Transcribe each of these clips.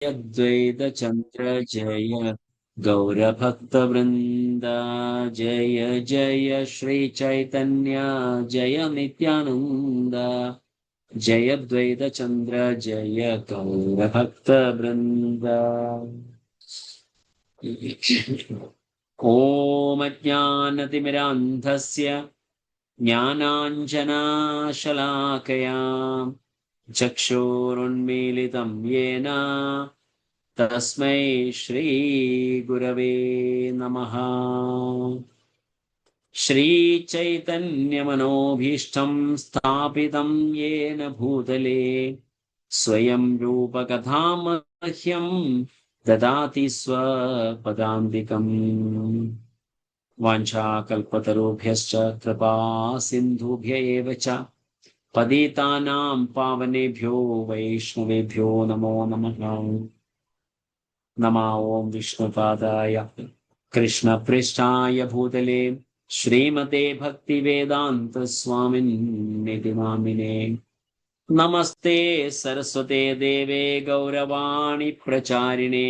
अद्वैत चंद्र जय गौरभक्तवृंद जय जय श्री चैतन्य जय नित्यानंद जय अद्वैत चंद्र जय गौरभक्तवृंद। ओम अज्ञानतिमिरान्धस्य ज्ञानाञ्जनाशलाकया चक्षुरुन्मीलितं येन तस्मै श्रीगुरवे नमः। श्रीचैतन्यमनोभीष्टं स्थापितं येन भूतले स्वयं रूपकथामह्यं ददाति स्वपदान्तिकम्। वाञ्छाकल्पतरुभ्यश्च कृपा सिन्धुभ्य एव च पतितानां पावनेभ्यो वैष्णवेभ्यो नमो नमः। नमो ॐ विष्णुपादाय कृष्णपृष्ठाय भूतले श्रीमते भक्तिवेदान्त स्वामिन्निति नामिने। नमस्ते सरस्वते देवे गौरवाणी प्रचारिणे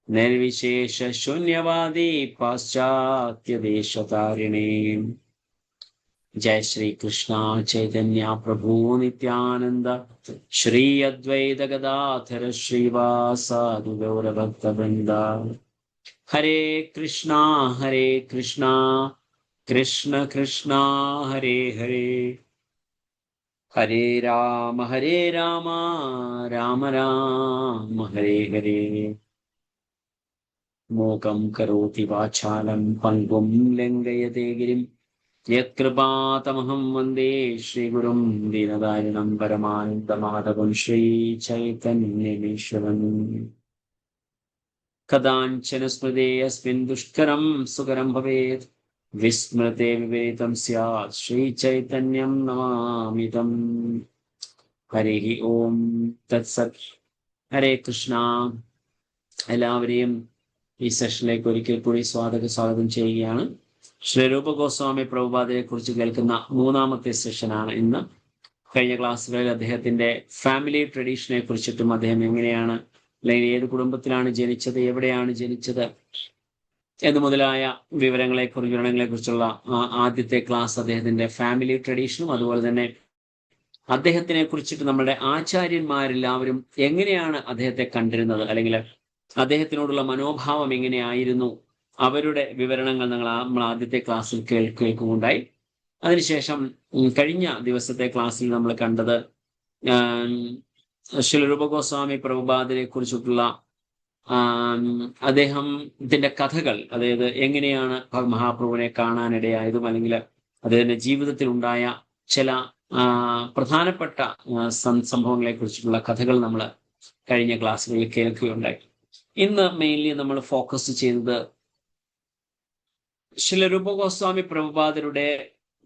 निर्विशेष शून्यवादी पाश्चात्य देशतारिणे। जय श्री कृष्णा चैतन्य प्रभु नित्यानंद श्री अद्वैत गदाधर श्रीवासादि गौर भक्त वृंद। हरे कृष्णा कृष्ण कृष्णा हरे हरे हरे राम राम राम हरे हरे। मूकं करोति वाचालं पङ्गुं लङ्घयते गिरिं यत्कृपातमहं वन्दे श्रीगुरुं दीनदारिणं परमानन्दमाधवं श्रीचैतन्यमीश्वरम्। कदाञ्चन स्मृते अस्मिन् दुष्करं सुकरं भवेत् विस्मृते विवेतं स्यात् श्रीचैतन्यं नमामि तम्। हरिः ओम तत्सत्। हरे കൃഷ്ണ। എല്ലാവരെയും ഈ സെഷനിലേക്ക് ഒരിക്കൽ കൂടി സ്വാഗതം ചെയ്യുകയാണ്. ശ്രീരൂപ ഗോസ്വാമി പ്രഭുപാദയെ കുറിച്ച് കേൾക്കുന്ന മൂന്നാമത്തെ സെഷനാണ് ഇന്ന്. കഴിഞ്ഞ ക്ലാസ്സുകളിൽ അദ്ദേഹത്തിന്റെ ഫാമിലി ട്രഡീഷനെ കുറിച്ചിട്ടും അദ്ദേഹം എങ്ങനെയാണ്, അല്ലെങ്കിൽ ഏത് കുടുംബത്തിലാണ് ജനിച്ചത്, എവിടെയാണ് ജനിച്ചത് എന്ന് മുതലായ വിവരങ്ങളെ കുറിച്ചുള്ള ആദ്യത്തെ ക്ലാസ് അദ്ദേഹത്തിന്റെ ഫാമിലി ട്രഡീഷനും, അതുപോലെ തന്നെ അദ്ദേഹത്തിനെ കുറിച്ചിട്ട് നമ്മുടെ ആചാര്യന്മാരെല്ലാവരും എങ്ങനെയാണ് അദ്ദേഹത്തെ കണ്ടിരുന്നത്, അല്ലെങ്കിൽ അദ്ദേഹത്തിനോടുള്ള മനോഭാവം എങ്ങനെയായിരുന്നു, അവരുടെ വിവരണങ്ങൾ നമ്മൾ ആദ്യത്തെ ക്ലാസ്സിൽ കേൾക്കുകയുണ്ടായി. അതിനുശേഷം കഴിഞ്ഞ ദിവസത്തെ ക്ലാസ്സിൽ നമ്മൾ കണ്ടത് ശ്രീരൂപ ഗോസ്വാമി പ്രഭുപാദിനെ കുറിച്ചിട്ടുള്ള അദ്ദേഹത്തിന്റെ കഥകൾ, അതായത് എങ്ങനെയാണ് മഹാപ്രഭുവിനെ കാണാനിടയായതും, അല്ലെങ്കിൽ അദ്ദേഹത്തിന്റെ ജീവിതത്തിൽ ഉണ്ടായ ചില പ്രധാനപ്പെട്ട സംഭവങ്ങളെ കുറിച്ചിട്ടുള്ള കഥകൾ നമ്മൾ കഴിഞ്ഞ ക്ലാസ്സുകളിൽ കേൾക്കുകയുണ്ടായി. ഇന്ന് മെയിൻലി നമ്മൾ ഫോക്കസ് ചെയ്തത് ശ്രീരൂപ ഗോസ്വാമി പ്രഭുപാദരുടെ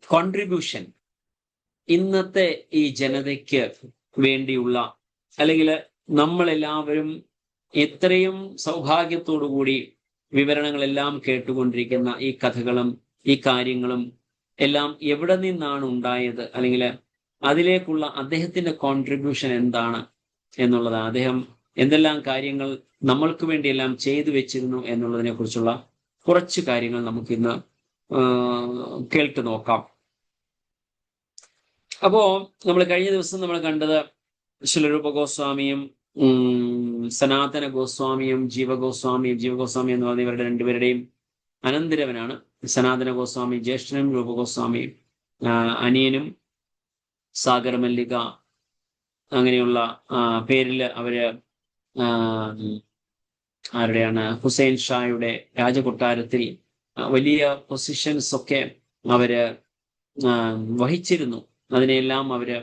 കോൺട്രിബ്യൂഷൻ ഇന്നത്തെ ഈ ജനതയ്ക്ക് വേണ്ടിയുള്ള, അല്ലെങ്കിൽ നമ്മളെല്ലാവരും എത്രയും സൗഭാഗ്യത്തോടുകൂടി വിവരണങ്ങളെല്ലാം കേട്ടുകൊണ്ടിരിക്കുന്ന ഈ കഥകളും ഈ കാര്യങ്ങളും എല്ലാം എവിടെ നിന്നാണ് ഉണ്ടായത്, അല്ലെങ്കിൽ അതിലേക്കുള്ള അദ്ദേഹത്തിന്റെ കോൺട്രിബ്യൂഷൻ എന്താണ് എന്നുള്ളതാണ്. അദ്ദേഹം എന്തെല്ലാം കാര്യങ്ങൾ നമ്മൾക്ക് വേണ്ടിയെല്ലാം ചെയ്തു വെച്ചിരുന്നു എന്നുള്ളതിനെ കുറിച്ചുള്ള കുറച്ച് കാര്യങ്ങൾ നമുക്കിന്ന് കേട്ടു നോക്കാം. അപ്പോ നമ്മൾ കഴിഞ്ഞ ദിവസം നമ്മൾ കണ്ടത് ശ്രീരൂപ ഗോസ്വാമിയും സനാതന ഗോസ്വാമിയും ജീവഗോസ്വാമി എന്ന് പറഞ്ഞ ഇവരുടെ രണ്ടുപേരുടെയും അനന്തരവനാണ്. സനാതന ഗോസ്വാമി ജ്യേഷ്ഠനും, രൂപഗോസ്വാമി അനിയനും. സാഗർ മല്ലിക അങ്ങനെയുള്ള പേരിൽ അവര് ആരുടെയാണ്, ഹുസൈൻ ഷായുടെ രാജകൊട്ടാരത്തിൽ വലിയ പൊസിഷൻസ് ഒക്കെ അവര് വഹിച്ചിരുന്നു. അതിനെല്ലാം അവര്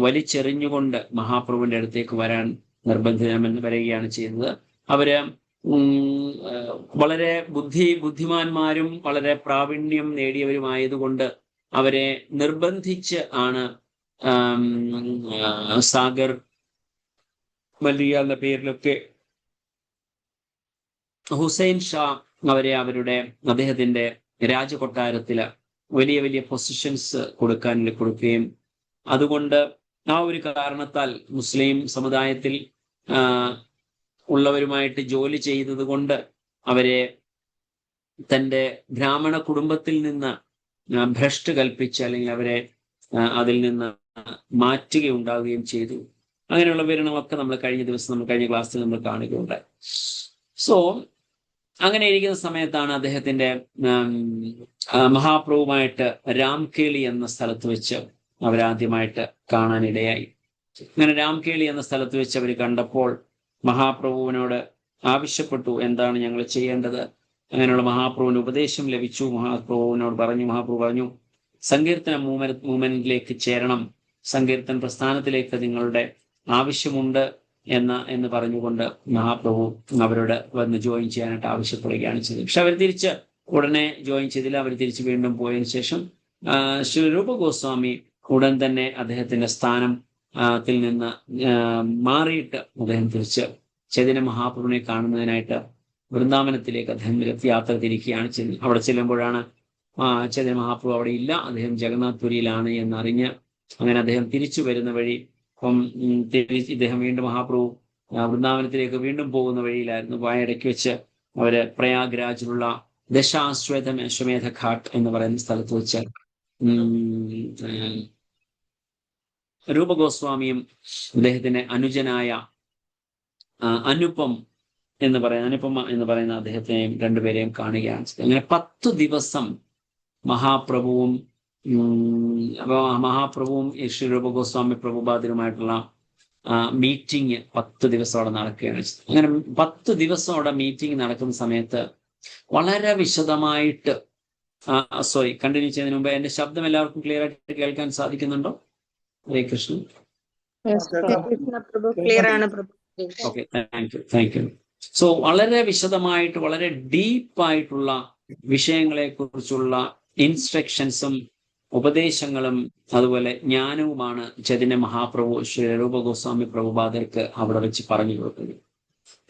വലിച്ചെറിഞ്ഞുകൊണ്ട് മഹാപ്രഭുവിന്റെ അടുത്തേക്ക് വരാൻ നിർബന്ധിതമെന്ന് വരികയാണ് ചെയ്യുന്നത്. അവര് വളരെ ബുദ്ധിമാന്മാരും വളരെ പ്രാവീണ്യം നേടിയവരുമായതുകൊണ്ട് അവരെ നിർബന്ധിച്ച് ആണ് സാഗർ മല്ലിക എന്ന പേരിലൊക്കെ ഹുസൈൻ ഷാ അവരെ അദ്ദേഹത്തിന്റെ രാജകൊട്ടാരത്തില് വലിയ വലിയ പൊസിഷൻസ് കൊടുക്കുകയും, അതുകൊണ്ട് ആ ഒരു കാരണത്താൽ മുസ്ലിം സമുദായത്തിൽ ഉള്ളവരുമായിട്ട് ജോലി ചെയ്തത് കൊണ്ട് അവരെ തൻ്റെ ബ്രാഹ്മണ കുടുംബത്തിൽ നിന്ന് ഭ്രഷ്ട് കൽപ്പിച്ച് അല്ലെങ്കിൽ അവരെ അതിൽ നിന്ന് മാറ്റുകയുണ്ടാവുകയും ചെയ്തു. അങ്ങനെയുള്ള വിവരണങ്ങളൊക്കെ നമ്മൾ കഴിഞ്ഞ ക്ലാസ്സിൽ നമ്മൾ കാണുകയുണ്ടായി. സോ അങ്ങനെ ഇരിക്കുന്ന സമയത്താണ് അദ്ദേഹത്തിന്റെ മഹാപ്രഭുവുമായിട്ട് രാംകേളി എന്ന സ്ഥലത്ത് വെച്ച് അവരാദ്യമായിട്ട് കാണാനിടയായി. അങ്ങനെ രാംകേളി എന്ന സ്ഥലത്ത് വെച്ച് അവർ കണ്ടപ്പോൾ മഹാപ്രഭുവിനോട് ആവശ്യപ്പെട്ടു, എന്താണ് ഞങ്ങൾ ചെയ്യേണ്ടത്? അങ്ങനെയുള്ള മഹാപ്രഭുവിന് ഉപദേശം ലഭിച്ചു. മഹാപ്രഭു പറഞ്ഞു, സങ്കീർത്തന മൂവ്മെന്റിലേക്ക് ചേരണം, സങ്കീർത്തന പ്രസ്ഥാനത്തിലേക്ക് നിങ്ങളുടെ ആവശ്യമുണ്ട് എന്ന് പറഞ്ഞുകൊണ്ട് മഹാപ്രഭു അവരോട് വന്ന് ജോയിൻ ചെയ്യാനായിട്ട് ആവശ്യപ്പെടുകയാണ് ചെയ്തത്. പക്ഷെ അവർ തിരിച്ച് ഉടനെ ജോയിൻ ചെയ്തില്ല. അവർ തിരിച്ച് വീണ്ടും പോയതിനു ശേഷം ശ്രീ രൂപ ഗോസ്വാമി ഉടൻ തന്നെ അദ്ദേഹത്തിന്റെ സ്ഥാനത്തിൽ നിന്ന് മാറിയിട്ട് അദ്ദേഹം തിരിച്ച് ചൈതന്യ മഹാപ്രഭുവിനെ കാണുന്നതിനായിട്ട് വൃന്ദാവനത്തിലേക്ക് അദ്ദേഹം യാത്ര തിരിക്കുകയാണ് ചെയ്യുന്നത്. അവിടെ ചെല്ലുമ്പോഴാണ് ചൈതന്യ മഹാപ്രഭു അവിടെ ഇല്ല, അദ്ദേഹം ജഗന്നാഥ്പുരിയിലാണ് എന്നറിഞ്ഞ് അങ്ങനെ അദ്ദേഹം തിരിച്ചു വരുന്ന വഴി ഇദ്ദേഹം വീണ്ടും മഹാപ്രഭു വൃന്ദാവനത്തിലേക്ക് വീണ്ടും പോകുന്ന വഴിയിലായിരുന്നു. ഇടയ്ക്ക് വെച്ച് അവര് പ്രയാഗ്രാജിലുള്ള അശ്വമേധ ഘാട്ട് എന്ന് പറയുന്ന സ്ഥലത്ത് വെച്ച് രൂപഗോസ്വാമിയും അദ്ദേഹത്തിന്റെ അനുജനായ അനുപമ എന്ന് പറയുന്ന അദ്ദേഹത്തെയും രണ്ടുപേരെയും കാണുകയാണ്. അങ്ങനെ 10 ദിവസം മഹാപ്രഭുവും ശ്രീ രൂപഗോസ്വാമി പ്രഭുപാദരുമായിട്ടുള്ള മീറ്റിംഗ് 10 ദിവസം അവിടെ നടക്കുകയാണ്. അങ്ങനെ 10 ദിവസം അവിടെ മീറ്റിംഗ് നടക്കുന്ന സമയത്ത് വളരെ വിശദമായിട്ട് കണ്ടിന്യൂ ചെയ്യുന്നതിന് മുമ്പ് എന്റെ ശബ്ദം എല്ലാവർക്കും ക്ലിയർ ആയിട്ട് കേൾക്കാൻ സാധിക്കുന്നുണ്ടോ? Hare Krishna. Okay, thank you. So വളരെ വിശദമായിട്ട് വളരെ ഡീപ്പായിട്ടുള്ള വിഷയങ്ങളെ കുറിച്ചുള്ള ഇൻസ്ട്രക്ഷൻസും ഉപദേശങ്ങളും അതുപോലെ ജ്ഞാനവുമാണ് ചൈതന്യ മഹാപ്രഭു ശ്രീ രൂപ ഗോസ്വാമി പ്രഭുപാദർക്ക് അവിടെ വെച്ച് പറഞ്ഞു കൊടുക്കുന്നത്.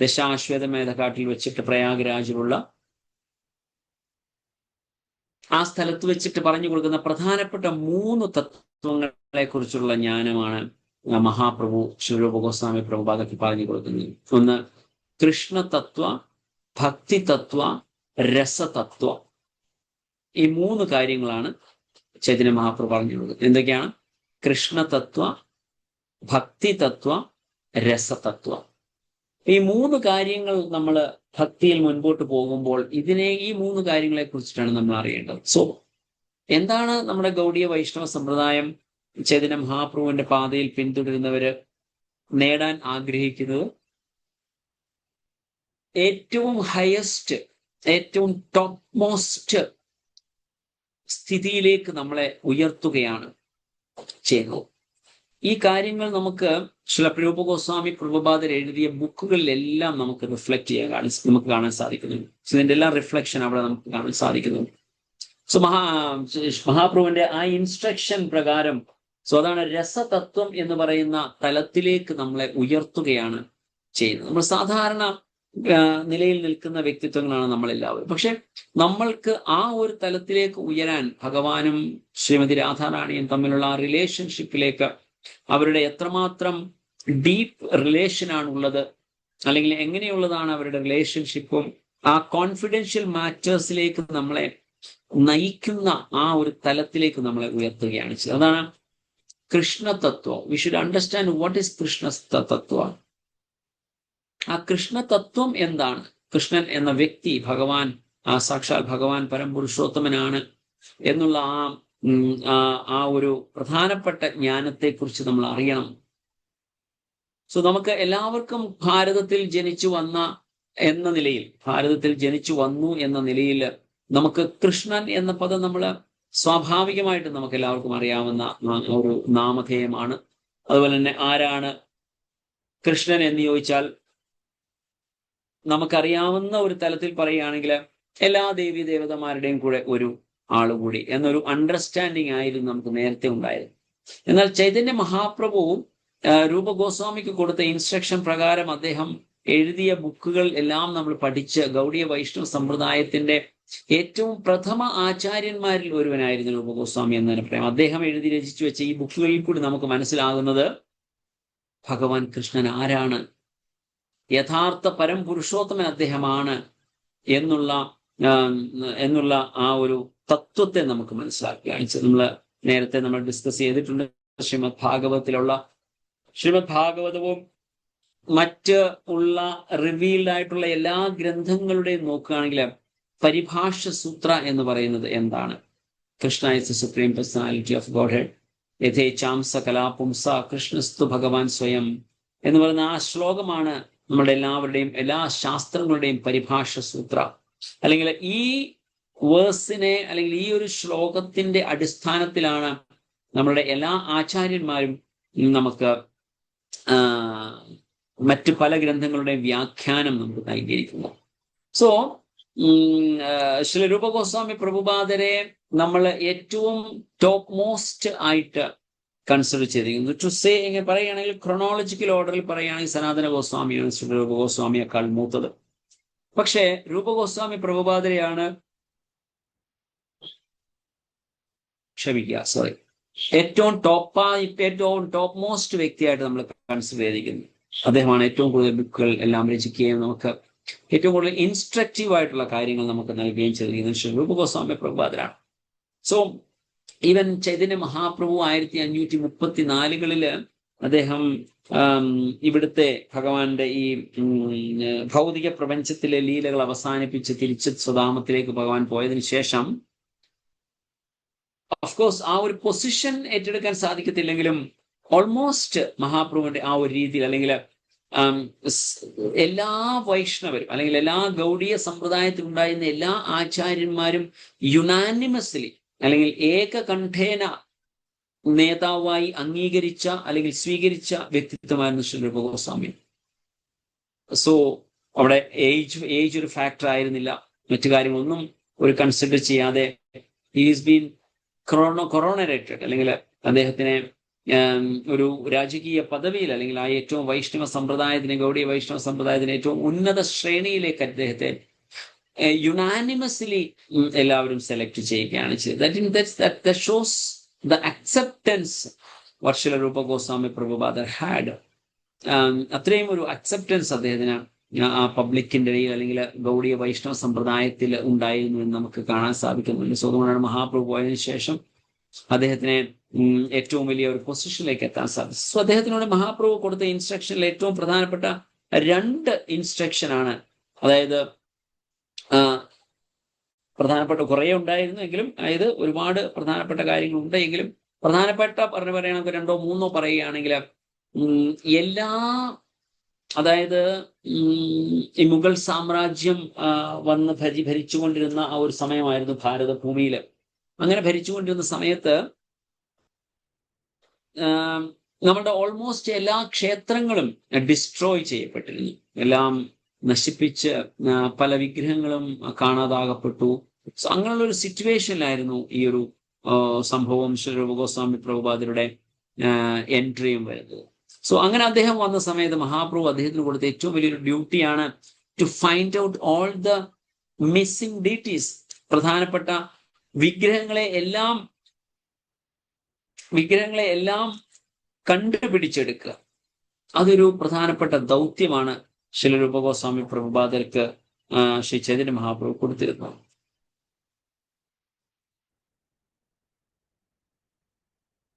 ദശാശ്വതമേധഘാട്ടിൽ വെച്ചിട്ട് പ്രയാഗ്രാജിലുള്ള ആ സ്ഥലത്ത് വെച്ചിട്ട് പറഞ്ഞു കൊടുക്കുന്ന പ്രധാനപ്പെട്ട 3 തത്വങ്ങളെ കുറിച്ചുള്ള ജ്ഞാനമാണ് മഹാപ്രഭു ശ്രീ രൂപ ഗോസ്വാമി പ്രഭുപാദർക്ക് പറഞ്ഞു കൊടുക്കുന്നത്. ഒന്ന് കൃഷ്ണതത്വ, ഭക്തിതത്വ, രസതത്വ. ഈ 3 കാര്യങ്ങളാണ് ചൈതന്യ മഹാപ്രഭു പറഞ്ഞു കൊടുക്കുന്നത്. എന്തൊക്കെയാണ്? കൃഷ്ണതത്വ, ഭക്തിതത്വ, രസതത്വ. ഈ 3 കാര്യങ്ങൾ നമ്മൾ ഭക്തിയിൽ മുൻപോട്ട് പോകുമ്പോൾ ഈ 3 കാര്യങ്ങളെ കുറിച്ചിട്ടാണ് നമ്മൾ അറിയേണ്ടത്. സോ എന്താണ് നമ്മുടെ ഗൗഡീയ വൈഷ്ണവ സമ്പ്രദായം ചൈതന്യ മഹാപ്രഭുവിന്റെ പാതയിൽ പിന്തുടരുന്നവര് നേടാൻ ആഗ്രഹിക്കുന്നത്? ഏറ്റവും ഹയസ്റ്റ്, ഏറ്റവും ടോപ്പ് മോസ്റ്റ് സ്ഥിതിയിലേക്ക് നമ്മളെ ഉയർത്തുകയാണ് ചെയ്യുന്നത്. ഈ കാര്യങ്ങൾ നമുക്ക് ശ്രീ രൂപ ഗോസ്വാമി പ്രഭുപാദർ എഴുതിയ ബുക്കുകളിലെല്ലാം നമുക്ക് റിഫ്ലക്ട് ചെയ്യാൻ നമുക്ക് കാണാൻ സാധിക്കുന്നുണ്ട്. ഇതിന്റെ എല്ലാം റിഫ്ലക്ഷൻ അവിടെ നമുക്ക് കാണാൻ സാധിക്കുന്നുണ്ട്. സോ മഹാപ്രഭുവിന്റെ ആ ഇൻസ്ട്രക്ഷൻ പ്രകാരം അതാണ് രസതത്വം എന്ന് പറയുന്ന തലത്തിലേക്ക് നമ്മളെ ഉയർത്തുകയാണ് ചെയ്യുന്നത്. നമ്മൾ സാധാരണ നിലയിൽ നിൽക്കുന്ന വ്യക്തിത്വങ്ങളാണ് നമ്മളെല്ലാവരും. പക്ഷെ നമ്മൾക്ക് ആ ഒരു തലത്തിലേക്ക് ഉയരാൻ ഭഗവാനും ശ്രീമതി രാധാറാണിയും തമ്മിലുള്ള ആ റിലേഷൻഷിപ്പിലേക്ക്, അവരുടെ എത്രമാത്രം ഡീപ്പ് റിലേഷനാണുള്ളത്, അല്ലെങ്കിൽ എങ്ങനെയുള്ളതാണ് അവരുടെ റിലേഷൻഷിപ്പും, ആ കോൺഫിഡൻഷ്യൽ മാറ്റേഴ്സിലേക്ക് നമ്മളെ നയിക്കുന്ന ആ ഒരു തലത്തിലേക്ക് നമ്മളെ ഉയർത്തുകയാണ് ചെയ്തത്. അതാണ് കൃഷ്ണതത്വം. We should understand what is Krishna tattva. ആ കൃഷ്ണതത്വം എന്താണ്? കൃഷ്ണൻ എന്ന വ്യക്തി ഭഗവാൻ, സാക്ഷാൽ ഭഗവാൻ പരംപുരുഷോത്തമനാണ് എന്നുള്ള ആ ഒരു പ്രധാനപ്പെട്ട ജ്ഞാനത്തെക്കുറിച്ച് നമ്മൾ അറിയണം. സോ നമുക്ക് എല്ലാവർക്കും ഭാരതത്തിൽ ജനിച്ചു വന്നു എന്ന നിലയിൽ നമുക്ക് കൃഷ്ണൻ എന്ന പദം നമ്മൾ സ്വാഭാവികമായിട്ട് നമുക്ക് എല്ലാവർക്കും അറിയാവുന്ന ഒരു നാമധേയമാണ്. അതുപോലെ തന്നെ ആരാണ് കൃഷ്ണൻ എന്ന് ചോദിച്ചാൽ നമുക്കറിയാവുന്ന ഒരു തലത്തിൽ പറയുകയാണെങ്കിൽ എല്ലാ ദേവീ ദേവതമാരുടെയും കൂടെ ഒരു ആളുകൂടി എന്നൊരു അണ്ടർസ്റ്റാൻഡിങ് ആയിരുന്നു നമുക്ക് നേരത്തെ ഉണ്ടായത്. എന്നാൽ ചൈതന്യ മഹാപ്രഭു രൂപ ഗോസ്വാമിക്ക് കൊടുത്ത ഇൻസ്ട്രക്ഷൻ പ്രകാരം അദ്ദേഹം എഴുതിയ ബുക്കുകൾ എല്ലാം നമ്മൾ പഠിച്ച് ഗൗഡീയ വൈഷ്ണവ സമ്പ്രദായത്തിന്റെ ഏറ്റവും പ്രഥമ ആചാര്യന്മാരിൽ ഒരുവനായിരുന്നു രൂപ ഗോസ്വാമി എന്ന് തന്നെ പറയാം. അദ്ദേഹം എഴുതി രചിച്ചു വെച്ച ഈ ബുക്കുകളിൽ കൂടി നമുക്ക് മനസ്സിലാകുന്നത് ഭഗവാൻ കൃഷ്ണൻ ആരാണ്, യഥാർത്ഥ പരംപുരുഷോത്തമൻ അദ്ദേഹമാണ് എന്നുള്ള എന്നുള്ള ആ ഒരു തത്വത്തെ നമുക്ക് മനസ്സിലാക്കുകയാണ്. നേരത്തെ നമ്മൾ ഡിസ്കസ് ചെയ്തിട്ടുണ്ട്. ശ്രീമദ് ഭാഗവതവും മറ്റ് ഉള്ള റിവീൽഡ് ആയിട്ടുള്ള എല്ലാ ഗ്രന്ഥങ്ങളുടെയും നോക്കുകയാണെങ്കിൽ പരിഭാഷ സൂത്ര എന്ന് പറയുന്നത് എന്താണ്? Krishna is the supreme personality of Godhead, യഥേച്ഛാംസ കലാപുംസ കൃഷ്ണസ്തു ഭഗവാൻ സ്വയം എന്ന് പറയുന്ന ആ ശ്ലോകമാണ് നമ്മുടെ എല്ലാവരുടെയും എല്ലാ ശാസ്ത്രങ്ങളുടെയും പരിഭാഷ സൂത്ര. അല്ലെങ്കിൽ ഈ വേഴ്സിനെ അല്ലെങ്കിൽ ഈ ഒരു ശ്ലോകത്തിന്റെ അടിസ്ഥാനത്തിലാണ് നമ്മളുടെ എല്ലാ ആചാര്യന്മാരും നമുക്ക് മറ്റ് പല ഗ്രന്ഥങ്ങളുടെയും വ്യാഖ്യാനം നമുക്ക് നൽകിയിരിക്കുന്നു. സോ ശ്രീ രൂപ ഗോസ്വാമി പ്രഭുപാദരെ നമ്മൾ ഏറ്റവും ടോപ്പ് മോസ്റ്റ് ആയിട്ട് കൺസിഡർ ചെയ്തിരിക്കുന്നു. ടു സേ എങ്ങനെ പറയുകയാണെങ്കിൽ ക്രൊണോളജിക്കൽ ഓർഡറിൽ പറയുകയാണെങ്കിൽ സനാതന ഗോസ്വാമിയാണ് ശ്രീ രൂപ ഗോസ്വാമിയേക്കാൾ മൂത്തത്. പക്ഷേ രൂപ ഗോസ്വാമി പ്രഭുപാദരെയാണ് ഏറ്റവും ടോപ്പ് മോസ്റ്റ് വ്യക്തിയായിട്ട് നമ്മൾ കൺസിഡർ ചെയ്തിരിക്കുന്നത്. അദ്ദേഹമാണ് ഏറ്റവും കൂടുതൽ ബുക്കുകൾ എല്ലാം രചിക്കുകയും നമുക്ക് ഏറ്റവും കൂടുതൽ ഇൻസ്ട്രക്റ്റീവ് ആയിട്ടുള്ള കാര്യങ്ങൾ നമുക്ക് നൽകുകയും ചെയ്തിരിക്കുന്നത് ശ്രീ രൂപ ഗോസ്വാമി പ്രഭുപാദരാണ്. സോ ഈവൻ ചൈതന്യ മഹാപ്രഭു 1534 അദ്ദേഹം ഇവിടുത്തെ ഭഗവാന്റെ ഈ ഭൗതിക പ്രപഞ്ചത്തിലെ ലീലകൾ അവസാനിപ്പിച്ച് തിരിച്ച് സ്വധാമത്തിലേക്ക് ഭഗവാൻ പോയതിനു ശേഷം ഓഫ്കോഴ്സ് ആ ഒരു പൊസിഷൻ ഏറ്റെടുക്കാൻ സാധിക്കത്തില്ലെങ്കിലും ഓൾമോസ്റ്റ് മഹാപ്രഭുവിന്റെ ആ ഒരു രീതിയിൽ അല്ലെങ്കിൽ എല്ലാ വൈഷ്ണവരും അല്ലെങ്കിൽ എല്ലാ ഗൗഡീയ സമ്പ്രദായത്തിൽ ഉണ്ടായിരുന്ന എല്ലാ ആചാര്യന്മാരും യുനാനിമസ്ലി അല്ലെങ്കിൽ ഏകകണ്ഠേന നേതാവായി അംഗീകരിച്ച അല്ലെങ്കിൽ സ്വീകരിച്ച വ്യക്തിത്വമായിരുന്നു ശ്രീ രൂപ ഗോസ്വാമി. സോ അവിടെ ഏജ് ഒരു ഫാക്ടർ ആയിരുന്നില്ല. മറ്റു കാര്യങ്ങളൊന്നും ഒരു കൺസിഡർ ചെയ്യാതെ ഈസ് ബീൻ കൊറോണറേറ്റഡ് അല്ലെങ്കിൽ അദ്ദേഹത്തിനെ ഒരു രാജകീയ പദവിയിൽ അല്ലെങ്കിൽ ആ ഏറ്റവും വൈഷ്ണവ സമ്പ്രദായത്തിന് ഗൗഡീയ വൈഷ്ണവ സമ്പ്രദായത്തിന് ഏറ്റവും ഉന്നത ശ്രേണിയിലേക്ക് അദ്ദേഹത്തെ യുനാനിമസ്ലി എല്ലാവരും സെലക്ട് ചെയ്യുകയാണ് ചെയ്തത്. That shows the acceptance what Srila Rupa Goswami Prabhupada had. അത്രയും ഒരു അക്സെപ്റ്റൻസ് അദ്ദേഹത്തിന് ആ പബ്ലിക്കിന്റെ ഇടയിൽ അല്ലെങ്കിൽ ഗൗഡീയ വൈഷ്ണവ സമ്പ്രദായത്തിൽ ഉണ്ടായിരുന്നു എന്ന് നമുക്ക് കാണാൻ സാധിക്കുന്നുണ്ട്. സോ അതുകൊണ്ടാണ് മഹാപ്രഭു പോയതിനു ശേഷം അദ്ദേഹത്തിനെ ഏറ്റവും വലിയ ഒരു പൊസിഷനിലേക്ക് എത്താൻ സാധിച്ചു. സോ അദ്ദേഹത്തിനോട് മഹാപ്രഭു കൊടുത്ത ഇൻസ്ട്രക്ഷനിൽ ഏറ്റവും പ്രധാനപ്പെട്ട 2 ഇൻസ്ട്രക്ഷൻ ആണ്. അതായത് പ്രധാനപ്പെട്ട കുറേ ഉണ്ടായിരുന്നു എങ്കിലും അതായത് ഒരുപാട് പ്രധാനപ്പെട്ട കാര്യങ്ങൾ ഉണ്ടെങ്കിലും പ്രധാനപ്പെട്ട പറയണമെങ്കിൽ 2 or 3 പറയുകയാണെങ്കിൽ എല്ലാ അതായത് ഈ മുഗൾ സാമ്രാജ്യം വന്ന് ഭരിച്ചുകൊണ്ടിരുന്ന ആ ഒരു സമയമായിരുന്നു ഭാരതഭൂമിയിൽ. അങ്ങനെ ഭരിച്ചുകൊണ്ടിരുന്ന സമയത്ത് നമ്മുടെ ഓൾമോസ്റ്റ് എല്ലാ ക്ഷേത്രങ്ങളും ഡിസ്ട്രോയ് ചെയ്യപ്പെട്ടിരുന്നു. എല്ലാം നശിപ്പിച്ച് പല വിഗ്രഹങ്ങളും കാണാതാകപ്പെട്ടു. സോ അങ്ങനെയുള്ള ഒരു സിറ്റുവേഷനിലായിരുന്നു ഈ ഒരു സംഭവം ശ്രീ രൂപ ഗോസ്വാമി പ്രഭുപാദരുടെ എൻട്രിയും വരുന്നത്. സോ അങ്ങനെ അദ്ദേഹം വന്ന സമയത്ത് മഹാപ്രഭു അദ്ദേഹത്തിന് കൊടുത്ത ഏറ്റവും വലിയൊരു ഡ്യൂട്ടിയാണ് to find out all the missing deets. പ്രധാനപ്പെട്ട വിഗ്രഹങ്ങളെ എല്ലാം കണ്ടുപിടിച്ചെടുക്കുക. അതൊരു പ്രധാനപ്പെട്ട ദൗത്യമാണ് ശ്രീ രൂപ ഗോസ്വാമി പ്രഭുപാദർക്ക് ശ്രീ ചൈതന്യ മഹാപ്രഭു കൊടുത്തിരുന്നത്.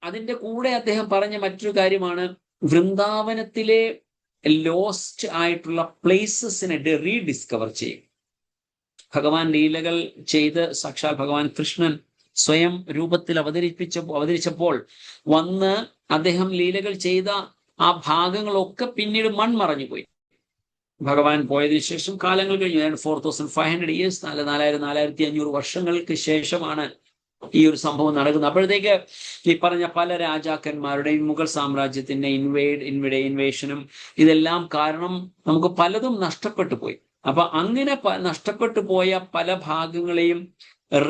അതിന്റെ കൂടെ അദ്ദേഹം പറഞ്ഞ മറ്റൊരു കാര്യമാണ് വൃന്ദാവനത്തിലെ ലോസ്റ്റ് ആയിട്ടുള്ള പ്ലേസസിനെ റീഡിസ്കവർ ചെയ്യും. ഭഗവാൻ ലീലകൾ ചെയ്ത് സാക്ഷാൽ ഭഗവാൻ കൃഷ്ണൻ സ്വയം രൂപത്തിൽ അവതരിച്ചപ്പോൾ വന്ന് അദ്ദേഹം ലീലകൾ ചെയ്ത ആ ഭാഗങ്ങളൊക്കെ പിന്നീട് മൺമറഞ്ഞുപോയി. ഭഗവാൻ പോയതിനു ശേഷം കാലങ്ങൾ കഴിഞ്ഞു 4500 years 4500 വർഷങ്ങൾക്ക് ശേഷമാണ് ഈ ഒരു സംഭവം നടക്കുന്നത്. അപ്പോഴത്തേക്ക് ഈ പറഞ്ഞ പല രാജാക്കന്മാരുടെയും മുഗൾ സാമ്രാജ്യത്തിന്റെ ഇൻവേഷനും ഇതെല്ലാം കാരണം നമുക്ക് പലതും നഷ്ടപ്പെട്ടു പോയി. അപ്പൊ അങ്ങനെ നഷ്ടപ്പെട്ടു പോയ പല ഭാഗങ്ങളെയും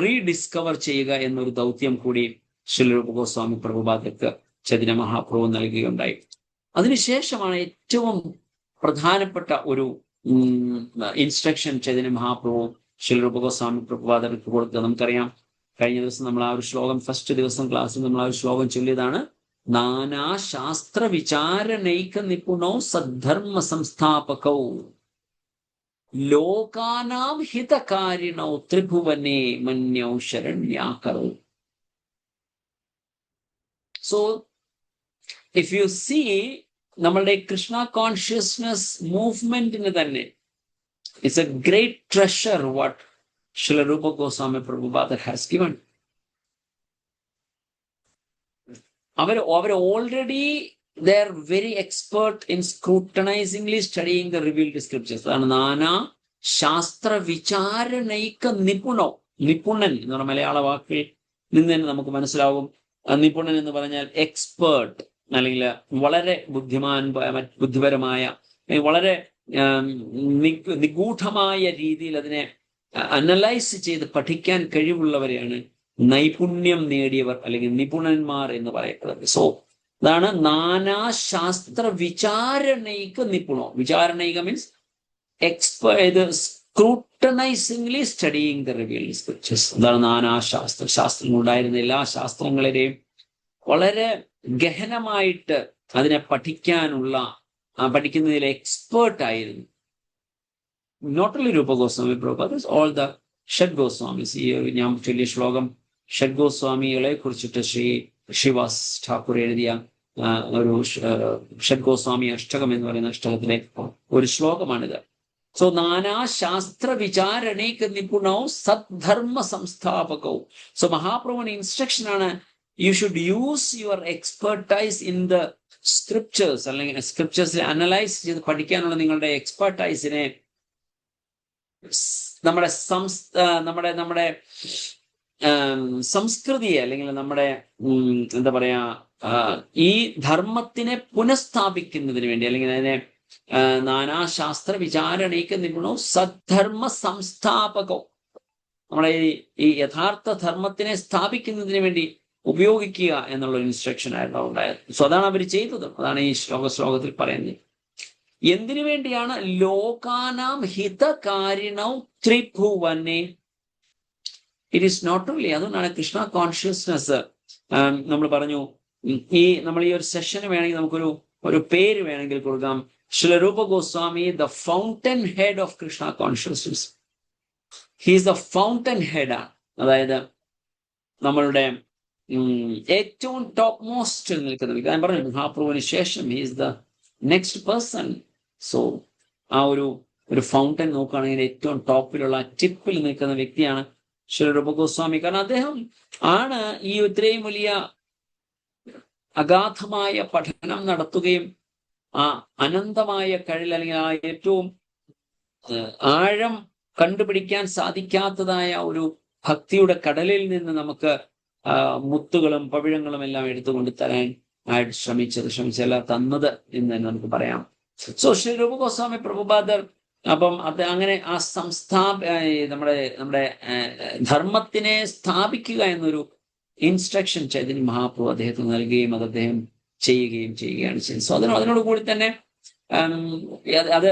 റീഡിസ്കവർ ചെയ്യുക എന്നൊരു ദൗത്യം കൂടി ശ്രീ രൂപ ഗോസ്വാമി പ്രഭുപാദർക്ക് ചൈതന്യ മഹാപ്രഭു നൽകുകയുണ്ടായി. അതിനുശേഷമാണ് ഏറ്റവും പ്രധാനപ്പെട്ട ഒരു ഇൻസ്ട്രക്ഷൻ ചൈതന്യ മഹാപ്രഭു ശ്രീ രൂപ ഗോസ്വാമി പ്രഭുപാദർക്ക് കൊടുത്തത്. നമുക്കറിയാം, കഴിഞ്ഞ ദിവസം നമ്മൾ ആ ഒരു ശ്ലോകം ഫസ്റ്റ് ദിവസം ക്ലാസ്സിൽ നമ്മൾ ആ ഒരു ശ്ലോകം ചൊല്ലിയതാണ്. നാനാശാസ്ത്ര വിചാരണൈക നിപുണോ സദ്ധർമ്മ സംസ്ഥാപകൗ ലോകാനാം ഹിതകാരിണോ ത്രിഭുവനെ മന്യൗ ശരണ്യാകരൗ. സോ ഇഫ് യു സീ, നമ്മളുടെ കൃഷ്ണ കോൺഷ്യസ്നസ് മൂവ്മെന്റിന് തന്നെ it's a great treasure what Srila Rupa Goswami Prabhupada has given. അവർ already they are very expert in scrutinizingly studying the revealed scriptures. അതാണ് നാനാ ശാസ്ത്ര വിചാരണൈക നിപുണോ. നിപുണൻ എന്ന് പറഞ്ഞ മലയാള വാക്കിൽ നിന്ന് തന്നെ നമുക്ക് മനസ്സിലാവും. നിപുണൻ എന്ന് പറഞ്ഞാൽ എക്സ്പേർട്ട്, അല്ലെങ്കിൽ വളരെ ബുദ്ധിപരമായ, വളരെ നിഗൂഢമായ രീതിയിൽ അതിനെ അനലൈസ് ചെയ്ത് പഠിക്കാൻ കഴിവുള്ളവരെയാണ് നൈപുണ്യം നേടിയവർ അല്ലെങ്കിൽ നിപുണന്മാർ എന്ന് പറയപ്പെടുന്നത്. സോ അതാണ് നാനാശാസ്ത്ര വിചാരണൈക നിപുണോ. വിചാരണൈക means scrutinisingly studying the revealed scriptures. അതാണ് ശാസ്ത്രങ്ങൾ ഉണ്ടായിരുന്ന എല്ലാ ശാസ്ത്രങ്ങളെയും വളരെ ഗഹനമായിട്ട് അതിനെ പഠിക്കുന്നതിൽ എക്സ്പേർട്ട് ആയിരുന്നു. Not only Rupa Goswami Prabhupada, all the Shad Goswamis. ഈ ഞാൻ ചൊല്ലിയ ശ്ലോകം ഷഡ് ഗോസ്വാമികളെ കുറിച്ചിട്ട് ശ്രീവാസ് ഠാക്കൂർ എഴുതിയ ഒരു ഷഡ് ഗോസ്വാമി അഷ്ടകം എന്ന് പറയുന്ന അഷ്ടകത്തിലെ ഒരു ശ്ലോകമാണിത്. സോ നാനാശാസ്ത്ര വിചാരണൈക നിപുണോ സദ്ധർമ്മ സംസ്ഥാപകോ. സോ മഹാപ്രഭുവിന്റെ ഇൻസ്ട്രക്ഷൻ ആണ്, you should use your expertise in the scriptures, അല്ലെങ്കിൽ സ്ക്രിപ്റ്റേഴ്സിനെ അനലൈസ് ചെയ്ത് പഠിക്കാനുള്ള നിങ്ങളുടെ എക്സ്പെർട്ടൈസിനെ നമ്മുടെ സംസ്കൃതിയെ, അല്ലെങ്കിൽ നമ്മുടെ എന്താ പറയാ, ഈ ധർമ്മത്തിനെ പുനഃസ്ഥാപിക്കുന്നതിന് വേണ്ടി, അല്ലെങ്കിൽ അതിനെ നാനാശാസ്ത്ര വിചാരണയ്ക്ക് നിപുണോ സദ്ധർമ്മ സംസ്ഥാപകോ, നമ്മളെ ഈ യഥാർത്ഥ ധർമ്മത്തിനെ സ്ഥാപിക്കുന്നതിന് വേണ്ടി ഉപയോഗിക്കുക എന്നുള്ള ഇൻസ്ട്രക്ഷൻ ആയിരുന്നു ഉണ്ടായത്. സോ അതാണ് അവർ ചെയ്തത്. അതാണ് ഈ ശ്ലോകത്തിൽ പറയുന്നത്. എന്തിനു വേണ്ടിയാണ്? ലോകാനാം ഹിതകാരിണൗ ത്രിഭുവനെ. ഇറ്റ് ഈസ് നോട്ട് ഓൺലി, അതുകൊണ്ടാണ് കൃഷ്ണ കോൺഷ്യസ്നസ് നമ്മൾ പറഞ്ഞു, നമ്മൾ ഈ ഒരു സെഷന് വേണമെങ്കിൽ നമുക്കൊരു പേര് വേണമെങ്കിൽ കൊടുക്കാം. Srila Rupa Goswami, the fountain head of Krishna consciousness. He's the fountain head ആണ്. അതായത് നമ്മളുടെ ഏറ്റവും ടോപ്പ് മോസ്റ്റ് നിൽക്കുന്ന വ്യക്തി. ഞാൻ പറഞ്ഞു മഹാപ്രഭുവിന് ശേഷം he's the next person. So ആ ഒരു ഫൗണ്ടൻ നോക്കുകയാണെങ്കിൽ ഏറ്റവും ടോപ്പിലുള്ള ടിപ്പിൽ നിൽക്കുന്ന വ്യക്തിയാണ് ശ്രീ രൂപ ഗോസ്വാമി. കാരണം അദ്ദേഹം ആണ് ഈ ഇത്രയും വലിയ അഗാധമായ പഠനം നടത്തുകയും ആ അനന്തമായ കഴിൽ, അല്ലെങ്കിൽ ആ ഏറ്റവും ആഴം കണ്ടുപിടിക്കാൻ സാധിക്കാത്തതായ ഒരു ഭക്തിയുടെ കടലിൽ നിന്ന് നമുക്ക് മുത്തുകളും പവിഴങ്ങളും എല്ലാം എടുത്തുകൊണ്ട് തരാൻ ആയിട്ട് ശ്രമിച്ചല്ല തന്നത് എന്ന് തന്നെ നമുക്ക് പറയാം. സോ ശ്രീ രൂപ ഗോസ്വാമി പ്രഭുപാദർ അപ്പം അത് അങ്ങനെ ആ നമ്മുടെ ധർമ്മത്തിനെ സ്ഥാപിക്കുക എന്നൊരു ഇൻസ്ട്രക്ഷൻ ചൈതന്യ മഹാപ്രഭു അദ്ദേഹത്തിന് നൽകുകയും അത് അദ്ദേഹം ചെയ്യുകയാണ് ചെയ്യുന്നത്. സോ അതിനോട് കൂടി തന്നെ അത്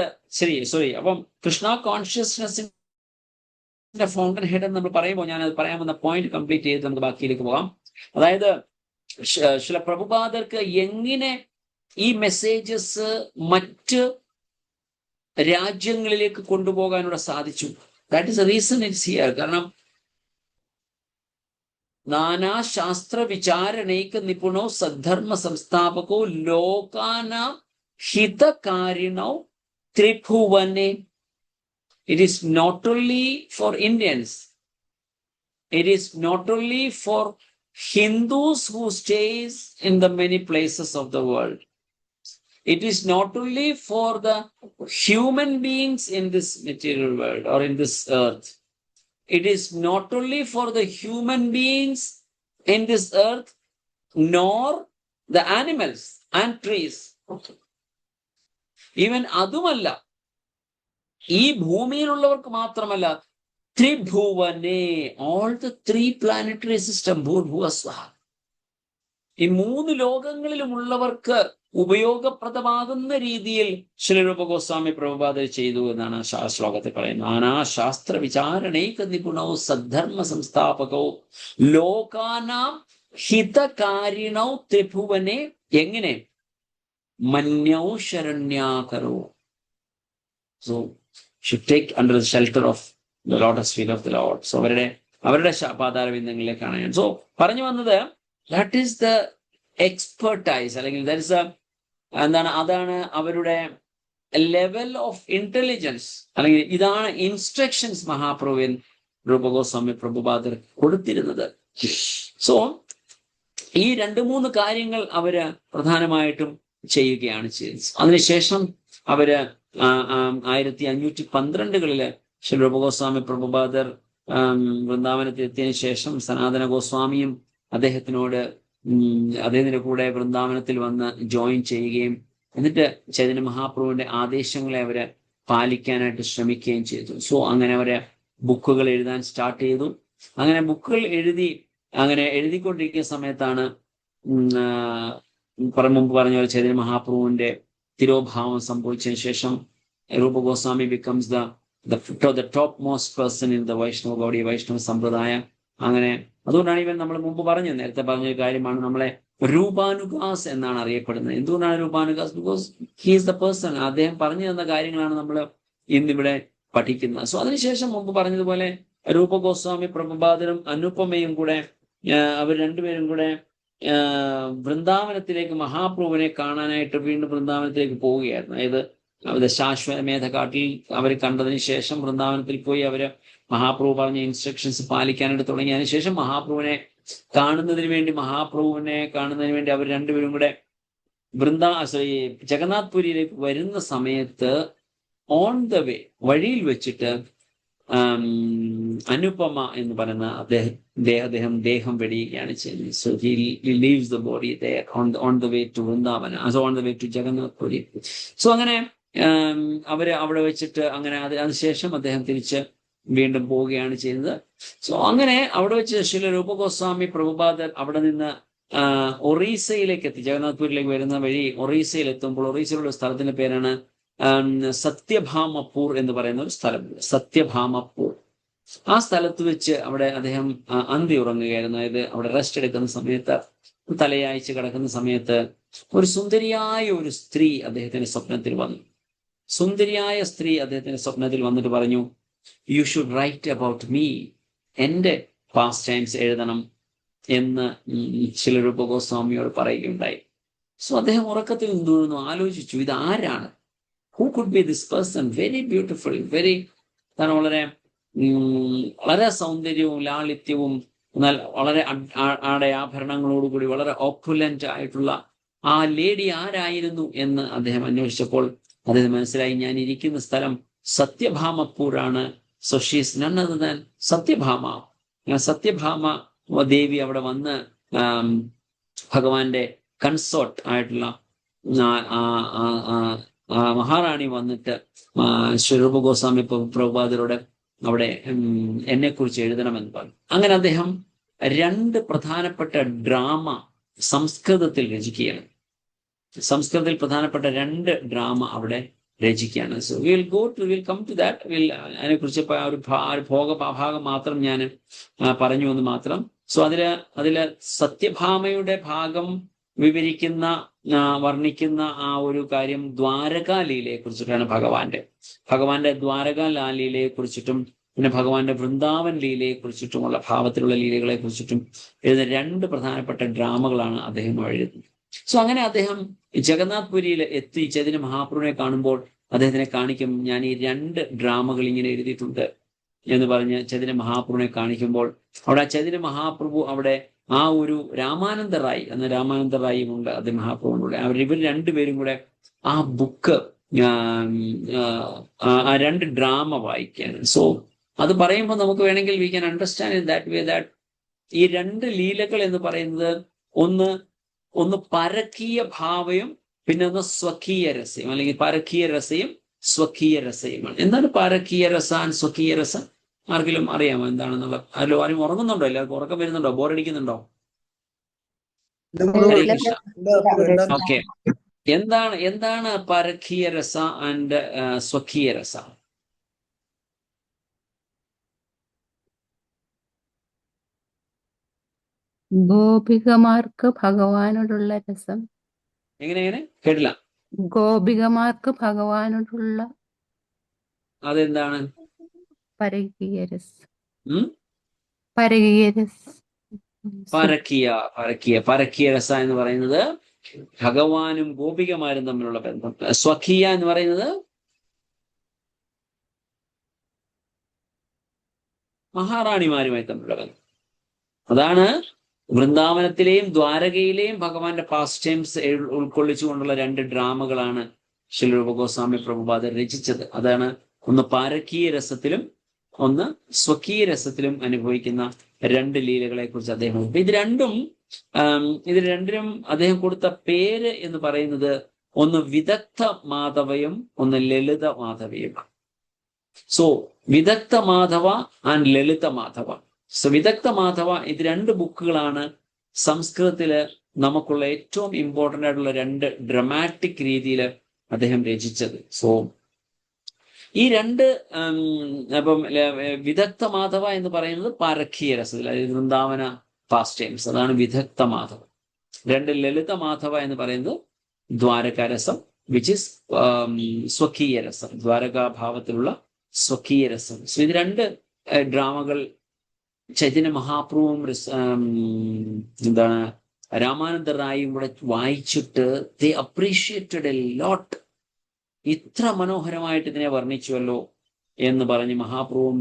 സോറി അപ്പം കൃഷ്ണ കോൺഷ്യസ്നെസ്സിന്റെ ഫൗണ്ടൻ ഹെഡ് എന്ന് നമ്മൾ പറയുമ്പോൾ, ഞാൻ അത് പറയാമെന്ന പോയിന്റ് കംപ്ലീറ്റ് ചെയ്ത് നമുക്ക് ബാക്കിയിലേക്ക് പോകാം. അതായത് ശ്രീ പ്രഭുപാദർക്ക് എങ്ങനെ ഈ മെസ്സേജസ് മറ്റ് രാജ്യങ്ങളിലേക്ക് കൊണ്ടുപോകാനുള്ള സാധിച്ചു. That is A reason it's here. കാരണം നാനാശാസ്ത്ര വിചാരണൈക നിപുണോ സദ്ധർമ്മ സംസ്ഥാപകോ ലോകാന ഹിതകാരിണോ ത്രിഭുവനെ. It is not only for Indians. It is not only for Hindus who stays in the many places of the world. It is not only for the human beings in this material world or in this earth. It is not only for the human beings in this earth, nor the animals and trees. Even adumalla, ഈ ഭൂമിയിലുള്ളവർക്ക് മാത്രമല്ല, ത്രിഭുവനെ, all the three planetary system, ഭൂർഭുവസ്വഹ, ഈ മൂന്ന് ലോകങ്ങളിലുമുള്ളവർക്ക് ഉപയോഗപ്രദമാകുന്ന രീതിയിൽ ശ്രീ രൂപ ഗോസ്വാമി പ്രഭുപാദർ ചെയ്തു എന്നാണ് ശ്ലോകത്തിൽ പറയുന്നത്. നാനാശാസ്ത്ര വിചാരണൈക നിപുണോ സദ്ധർമ്മ സംസ്ഥാപകോ ലോകാനാം ഹിതകാരിണൗ ത്രിഭുവനെ എങ്ങനെ മന്യൗ ശരണ്യാകരോ. So should take under the shelter of the lotus feet of the Lord. So അവരുടെ പാതാരബിന്ദങ്ങളിലേക്കാണ് ഞാൻ. സോ പറഞ്ഞു വന്നത്, ദാറ്റ് ഈസ് ദ എക്സ്പെർട്ടൈസ്, അല്ലെങ്കിൽ ദാറ്റ് ഇസ് അതാണ് അവരുടെ ലെവൽ ഓഫ് ഇന്റലിജൻസ്, അല്ലെങ്കിൽ ഇതാണ് ഇൻസ്ട്രക്ഷൻസ് മഹാപ്രഭുവിൻ രൂപഗോസ്വാമി പ്രഭുപാദർ കൊടുത്തിരുന്നത്. സോ ഈ 2-3 കാര്യങ്ങൾ അവര് പ്രധാനമായിട്ടും ചെയ്യുകയാണ് ചെയ്തത്. അതിനുശേഷം അവര് 1512 ശ്രീ രൂപഗോസ്വാമി പ്രഭുപാദർ വൃന്ദാവനത്തിൽ എത്തിയതിനു ശേഷം സനാതന ഗോസ്വാമിയും അദ്ദേഹത്തിന്റെ കൂടെ വൃന്ദാവനത്തിൽ വന്ന് ജോയിൻ ചെയ്യുകയും എന്നിട്ട് ചൈതന്യ മഹാപ്രഭുവിന്റെ ആദേശങ്ങളെ അവര് പാലിക്കാനായിട്ട് ശ്രമിക്കുകയും ചെയ്തു. സോ അങ്ങനെ അവര് ബുക്കുകൾ എഴുതാൻ സ്റ്റാർട്ട് ചെയ്തു. അങ്ങനെ ബുക്കുകൾ എഴുതിക്കൊണ്ടിരിക്കുന്ന സമയത്താണ് മുമ്പ് പറഞ്ഞ പോലെ ചൈതന്യ മഹാപ്രഭുവിന്റെ തിരോഭാവം സംഭവിച്ചതിന് ശേഷം Rupa Goswami becomes the topmost person in the Vaishnava Gaudiya Vaishnava സമ്പ്രദായം. അങ്ങനെ അതുകൊണ്ടാണ് ഇവൻ നമ്മൾ മുമ്പ് നേരത്തെ പറഞ്ഞ കാര്യമാണ്, നമ്മളെ രൂപാനുഗാസ് എന്നാണ് അറിയപ്പെടുന്നത്. എന്തുകൊണ്ടാണ് Rupanugas? Because he is the person. അദ്ദേഹം പറഞ്ഞു തന്ന കാര്യങ്ങളാണ് നമ്മൾ ഇന്നിവിടെ പഠിക്കുന്നത്. സോ അതിനുശേഷം മുമ്പ് പറഞ്ഞതുപോലെ രൂപ ഗോസ്വാമി പ്രഭുപാദരും അനുപമയും കൂടെ അവർ രണ്ടുപേരും കൂടെ വൃന്ദാവനത്തിലേക്ക് മഹാപ്രഭുവിനെ കാണാനായിട്ട് വീണ്ടും വൃന്ദാവനത്തിലേക്ക് പോവുകയായിരുന്നു. അതായത് ദശാശ്വമേധ കാട്ടിൽ അവർ കണ്ടതിന് ശേഷം വൃന്ദാവനത്തിൽ പോയി അവര് മഹാപ്രഭു പറഞ്ഞ ഇൻസ്ട്രക്ഷൻസ് പാലിക്കാനായിട്ട് തുടങ്ങി. അതിനുശേഷം മഹാപ്രഭുവിനെ കാണുന്നതിന് വേണ്ടി അവർ രണ്ടുപേരും കൂടെ ജഗന്നാഥ് പുരിയിലേക്ക് വരുന്ന സമയത്ത് ഓൺ ദ വേ വഴിയിൽ വെച്ചിട്ട് അനുപമ എന്ന് പറയുന്ന അദ്ദേഹം ദേഹം വെടിയുകയാണ് ചെയ്യുന്നത്. So he leaves the body there on the way to Vrindavana, on the way to Jagannath Puri. സോ അങ്ങനെ അവര് അവിടെ വെച്ചിട്ട് അതിനുശേഷം അദ്ദേഹം തിരിച്ച് വീണ്ടും പോവുകയാണ് ചെയ്യുന്നത്. സോ അങ്ങനെ അവിടെ വെച്ച് ശ്രീ രൂപ ഗോസ്വാമി പ്രഭുപാദർ അവിടെ നിന്ന് ഒറീസയിലേക്ക് എത്തി. ജഗന്നാഥ്പൂരിലേക്ക് വരുന്ന വഴി ഒറീസയിൽ എത്തുമ്പോൾ, ഒറീസയിലുള്ള സ്ഥലത്തിന്റെ പേരാണ് സത്യഭാമപൂർ എന്ന് പറയുന്ന ഒരു സ്ഥലം. സത്യഭാമപൂർ. ആ സ്ഥലത്ത് വെച്ച് അവിടെ അദ്ദേഹം അന്തി ഉറങ്ങുകയായിരുന്നു. അതായത് അവിടെ റെസ്റ്റ് എടുക്കുന്ന സമയത്ത്, തലയാഴ്ച കിടക്കുന്ന സമയത്ത് ഒരു സുന്ദരിയായ ഒരു സ്ത്രീ അദ്ദേഹത്തിന്റെ സ്വപ്നത്തിൽ വന്നു. സുന്ദരിയായ സ്ത്രീ അദ്ദേഹത്തിന്റെ സ്വപ്നത്തിൽ വന്നിട്ട് പറഞ്ഞു, you should write about me, എന്റെ പാസ്റ്റ് ടൈംസ് എഴുതണം എന്ന് ശ്രീ രൂപ ഗോസ്വാമിയോട് പറയുകയുണ്ടായി. സോ അദ്ദേഹം ഉറക്കത്തിൽ നിന്നു ആലോചിച്ചു, ഇത് ആരാണ്? Who could be this person? Very beautiful, വളരെ സൗന്ദര്യവും ലാളിത്യവും, എന്നാൽ വളരെ ആഭരണങ്ങളോടുകൂടി വളരെ ഓപ്പുലന്റ് ആയിട്ടുള്ള ആ ലേഡി ആരായിരുന്നു എന്ന് അദ്ദേഹം അന്വേഷിച്ചപ്പോൾ അദ്ദേഹം മനസ്സിലായി, ഞാൻ ഇരിക്കുന്ന സ്ഥലം സത്യഭാമപൂരാണ്. So she's none other than Satyabhama. Satyabhama Devi അവിടെ വന്ന് ഭഗവാന്റെ കൺസോർട്ട് ആയിട്ടുള്ള മഹാറാണി വന്നിട്ട് സ്വരൂപ ഗോസ്വാമി പ്രഭുപാദരോട് അവിടെ എന്നെക്കുറിച്ച് എഴുതണമെന്ന് പറഞ്ഞു. അങ്ങനെ അദ്ദേഹം 2 പ്രധാനപ്പെട്ട ഡ്രാമ സംസ്കൃതത്തിൽ രചിക്കുകയാണ്. സംസ്കൃതത്തിൽ പ്രധാനപ്പെട്ട 2 ഡ്രാമ അവിടെ രചിക്കുകയാണ്. So will come to that. അതിനെക്കുറിച്ച് ഒരു ഭാഗം മാത്രം ഞാൻ പറഞ്ഞു എന്ന് മാത്രം. സോ അതില് സത്യഭാമയുടെ ഭാഗം വർണ്ണിക്കുന്ന ആ ഒരു കാര്യം ദ്വാരകാലീലയെ കുറിച്ചിട്ടാണ്. ഭഗവാന്റെ ദ്വാരകാലീലയെ കുറിച്ചിട്ടും പിന്നെ ഭഗവാന്റെ വൃന്ദാവൻ ലീലയെ കുറിച്ചിട്ടുമുള്ള ഭാവത്തിലുള്ള ലീലകളെ കുറിച്ചിട്ടും എഴുതുന്ന 2 പ്രധാനപ്പെട്ട ഡ്രാമകളാണ് അദ്ദേഹം എഴുതുന്നത്. സോ അങ്ങനെ അദ്ദേഹം ജഗന്നാഥ് പുരിയിൽ എത്തി ചൈതന്യ മഹാപ്രഭുവിനെ കാണുമ്പോൾ അദ്ദേഹത്തിനെ കാണിക്കും, ഞാൻ ഈ 2 ഡ്രാമകൾ ഇങ്ങനെ എഴുതിയിട്ടുണ്ട് എന്ന് പറഞ്ഞ് ചൈതന്യ മഹാപ്രഭുവിനെ കാണിക്കുമ്പോൾ അവിടെ ചൈതന്യ മഹാപ്രഭു അവിടെ ആ ഒരു രാമാനന്ദ റായിയും ഉണ്ട് അത് മഹാപ്രഭുവിനുള്ള. ഇവർ 2 പേരും കൂടെ ആ ബുക്ക് ആ 2 ഡ്രാമ വായിക്കുകയാണ്. സോ അത് പറയുമ്പോൾ നമുക്ക് വേണമെങ്കിൽ we can understand in that way that ഈ 2 ലീലകൾ എന്ന് പറയുന്നത് ഒന്ന് പരക്കീയ ഭാവയും പിന്നെ ഒന്ന് സ്വകീയ രസയും, അല്ലെങ്കിൽ പരക്കീയ രസയും സ്വകീയ രസയുമാണ്. എന്താണ് പരക്കീയ രസ ആൻഡ് സ്വകീയ രസ? ആർക്കെങ്കിലും അറിയാമോ എന്താണെന്നുള്ള? ആരും ഉറങ്ങുന്നുണ്ടോ? എല്ലാവർക്കും ഉറക്കം വരുന്നുണ്ടോ? ബോറടിക്കുന്നുണ്ടോ? ഹരേ കൃഷ്ണ. ഓക്കെ, എന്താണ് പരക്കീയ രസ ആൻഡ് സ്വകീയ രസ? ഗോപികമാർക്ക് ഭഗവാനോടുള്ള രസം. എങ്ങനെ എങ്ങനെ കേട്ടില്ല? ഗോപികമാർക്ക് ഭഗവാനോടുള്ള അതെന്താണ്? പരകീയ രസം. ഉം പരകീയ രസം. പരക്കിയ രസ എന്ന് പറയുന്നത് ഭഗവാനും ഗോപികമാരും തമ്മിലുള്ള ബന്ധം. സ്വകീയ എന്ന് പറയുന്നത് മഹാറാണിമാരുമായി തമ്മിലുള്ള ബന്ധം. അതാണ് വൃന്ദാവനത്തിലെയും ദ്വാരകയിലെയും ഭഗവാന്റെ പാസ്റ്റ് ടൈംസ് ഉൾക്കൊള്ളിച്ചുകൊണ്ടുള്ള 2 ഡ്രാമകളാണ് ശ്രീ രൂപ ഗോസ്വാമി പ്രഭുപാദർ രചിച്ചത്. അതാണ് ഒന്ന് പാരക്കീയ രസത്തിലും ഒന്ന് സ്വകീയ രസത്തിലും അനുഭവിക്കുന്ന 2 ലീലകളെ കുറിച്ച് അദ്ദേഹം. ഇത് രണ്ടിനും അദ്ദേഹം കൊടുത്ത പേര് എന്ന് പറയുന്നത് ഒന്ന് വിദഗ്ധ മാധവയും ഒന്ന് ലളിത മാധവയുമാണ്. സോ വിദഗ്ധ Madhava and Lalitha Madhava. So വിദഗ്ധ മാധവ, ഇത് 2 ബുക്കുകളാണ് സംസ്കൃതത്തില് നമുക്കുള്ള ഏറ്റവും ഇമ്പോർട്ടൻ്റ് ആയിട്ടുള്ള 2 ഡ്രമാറ്റിക് രീതിയിൽ അദ്ദേഹം രചിച്ചത്. സോ ഈ 2 അപ്പം വിദഗ്ധ മാധവ എന്ന് പറയുന്നത് പാരഖീയ രസത്തിൽ, അതായത് വൃന്ദാവന പാസ്റ്റ് ടൈംസ്, അതാണ് വിദഗ്ധ മാധവ. 2 ലളിത മാധവ എന്ന് പറയുന്നത് ദ്വാരകാരസം, വിച്ച് ഇസ് സ്വകീയ രസം, ദ്വാരകാഭാവത്തിലുള്ള സ്വകീയ രസം. സോ ഇത് 2 ഡ്രാമകൾ ചൈതന്യ മഹാപ്രഭുവും എന്താണ് രാമാനന്ദ റായും കൂടെ വായിച്ചിട്ട് ദേ അപ്രീഷിയേറ്റഡ് എ ലോട്ട്. ഇത്ര മനോഹരമായിട്ട് ഇതിനെ വർണ്ണിച്ചുവല്ലോ എന്ന് പറഞ്ഞ് മഹാപ്രഭുവും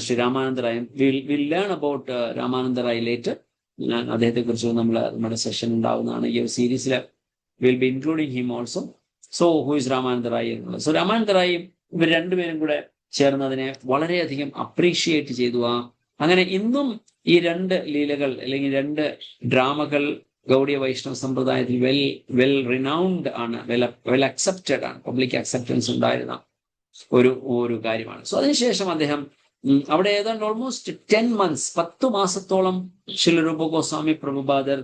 ശ്രീ രാമാനന്ദ റായും will learn about Ramananda Ray later. അദ്ദേഹത്തെ കുറിച്ച് നമ്മുടെ സെഷൻ ഉണ്ടാവുന്നതാണ്. ഈ ഒരു സീരീസിൽ will be including him also. So who is Ramananda Ray എന്നുള്ളത്. സോ രാമാനന്ദ റായും ഇവർ 2 പേരും കൂടെ ചേർന്നതിനെ വളരെയധികം അപ്രീഷിയേറ്റ് ചെയ്തു. അങ്ങനെ ഇന്നും ഈ 2 ലീലകൾ അല്ലെങ്കിൽ 2 ഡ്രാമകൾ ഗൗഡിയ വൈഷ്ണവ സമ്പ്രദായത്തിൽ വെൽ റിനൗണ്ട് ആണ്, വെൽ അക്സെപ്റ്റഡ് ആണ്, പബ്ലിക് അക്സെപ്റ്റൻസ് ഉണ്ടായിരുന്ന ഒരു കാര്യമാണ്. സോ അതിനുശേഷം അദ്ദേഹം അവിടെ ഏതാണ്ട് ഓൾമോസ്റ്റ് 10 months 10 മാസത്തോളം ശ്രീ രൂപ ഗോസ്വാമി പ്രഭുപാദർ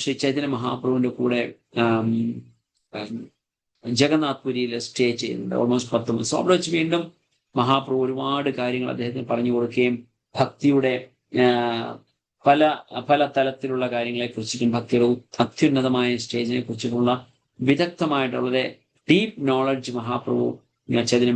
ശ്രീ ചൈതന്യ മഹാപ്രഭുവിന്റെ കൂടെ ജഗന്നാഥ് പുരിയിൽ സ്റ്റേ ചെയ്യുന്നുണ്ട്. Almost 10 months. അവിടെ വെച്ച് വീണ്ടും മഹാപ്രഭു ഒരുപാട് കാര്യങ്ങൾ അദ്ദേഹത്തിന് പറഞ്ഞു കൊടുക്കുകയും ഭക്തിയുടെ പല തലത്തിലുള്ള കാര്യങ്ങളെ കുറിച്ചിട്ടും ഭക്തിയുടെ അത്യുന്നതമായ സ്റ്റേജിനെ കുറിച്ചിട്ടുള്ള വിദഗ്ധമായിട്ട് വളരെ ഡീപ്പ് നോളജ് ചൈതന്യ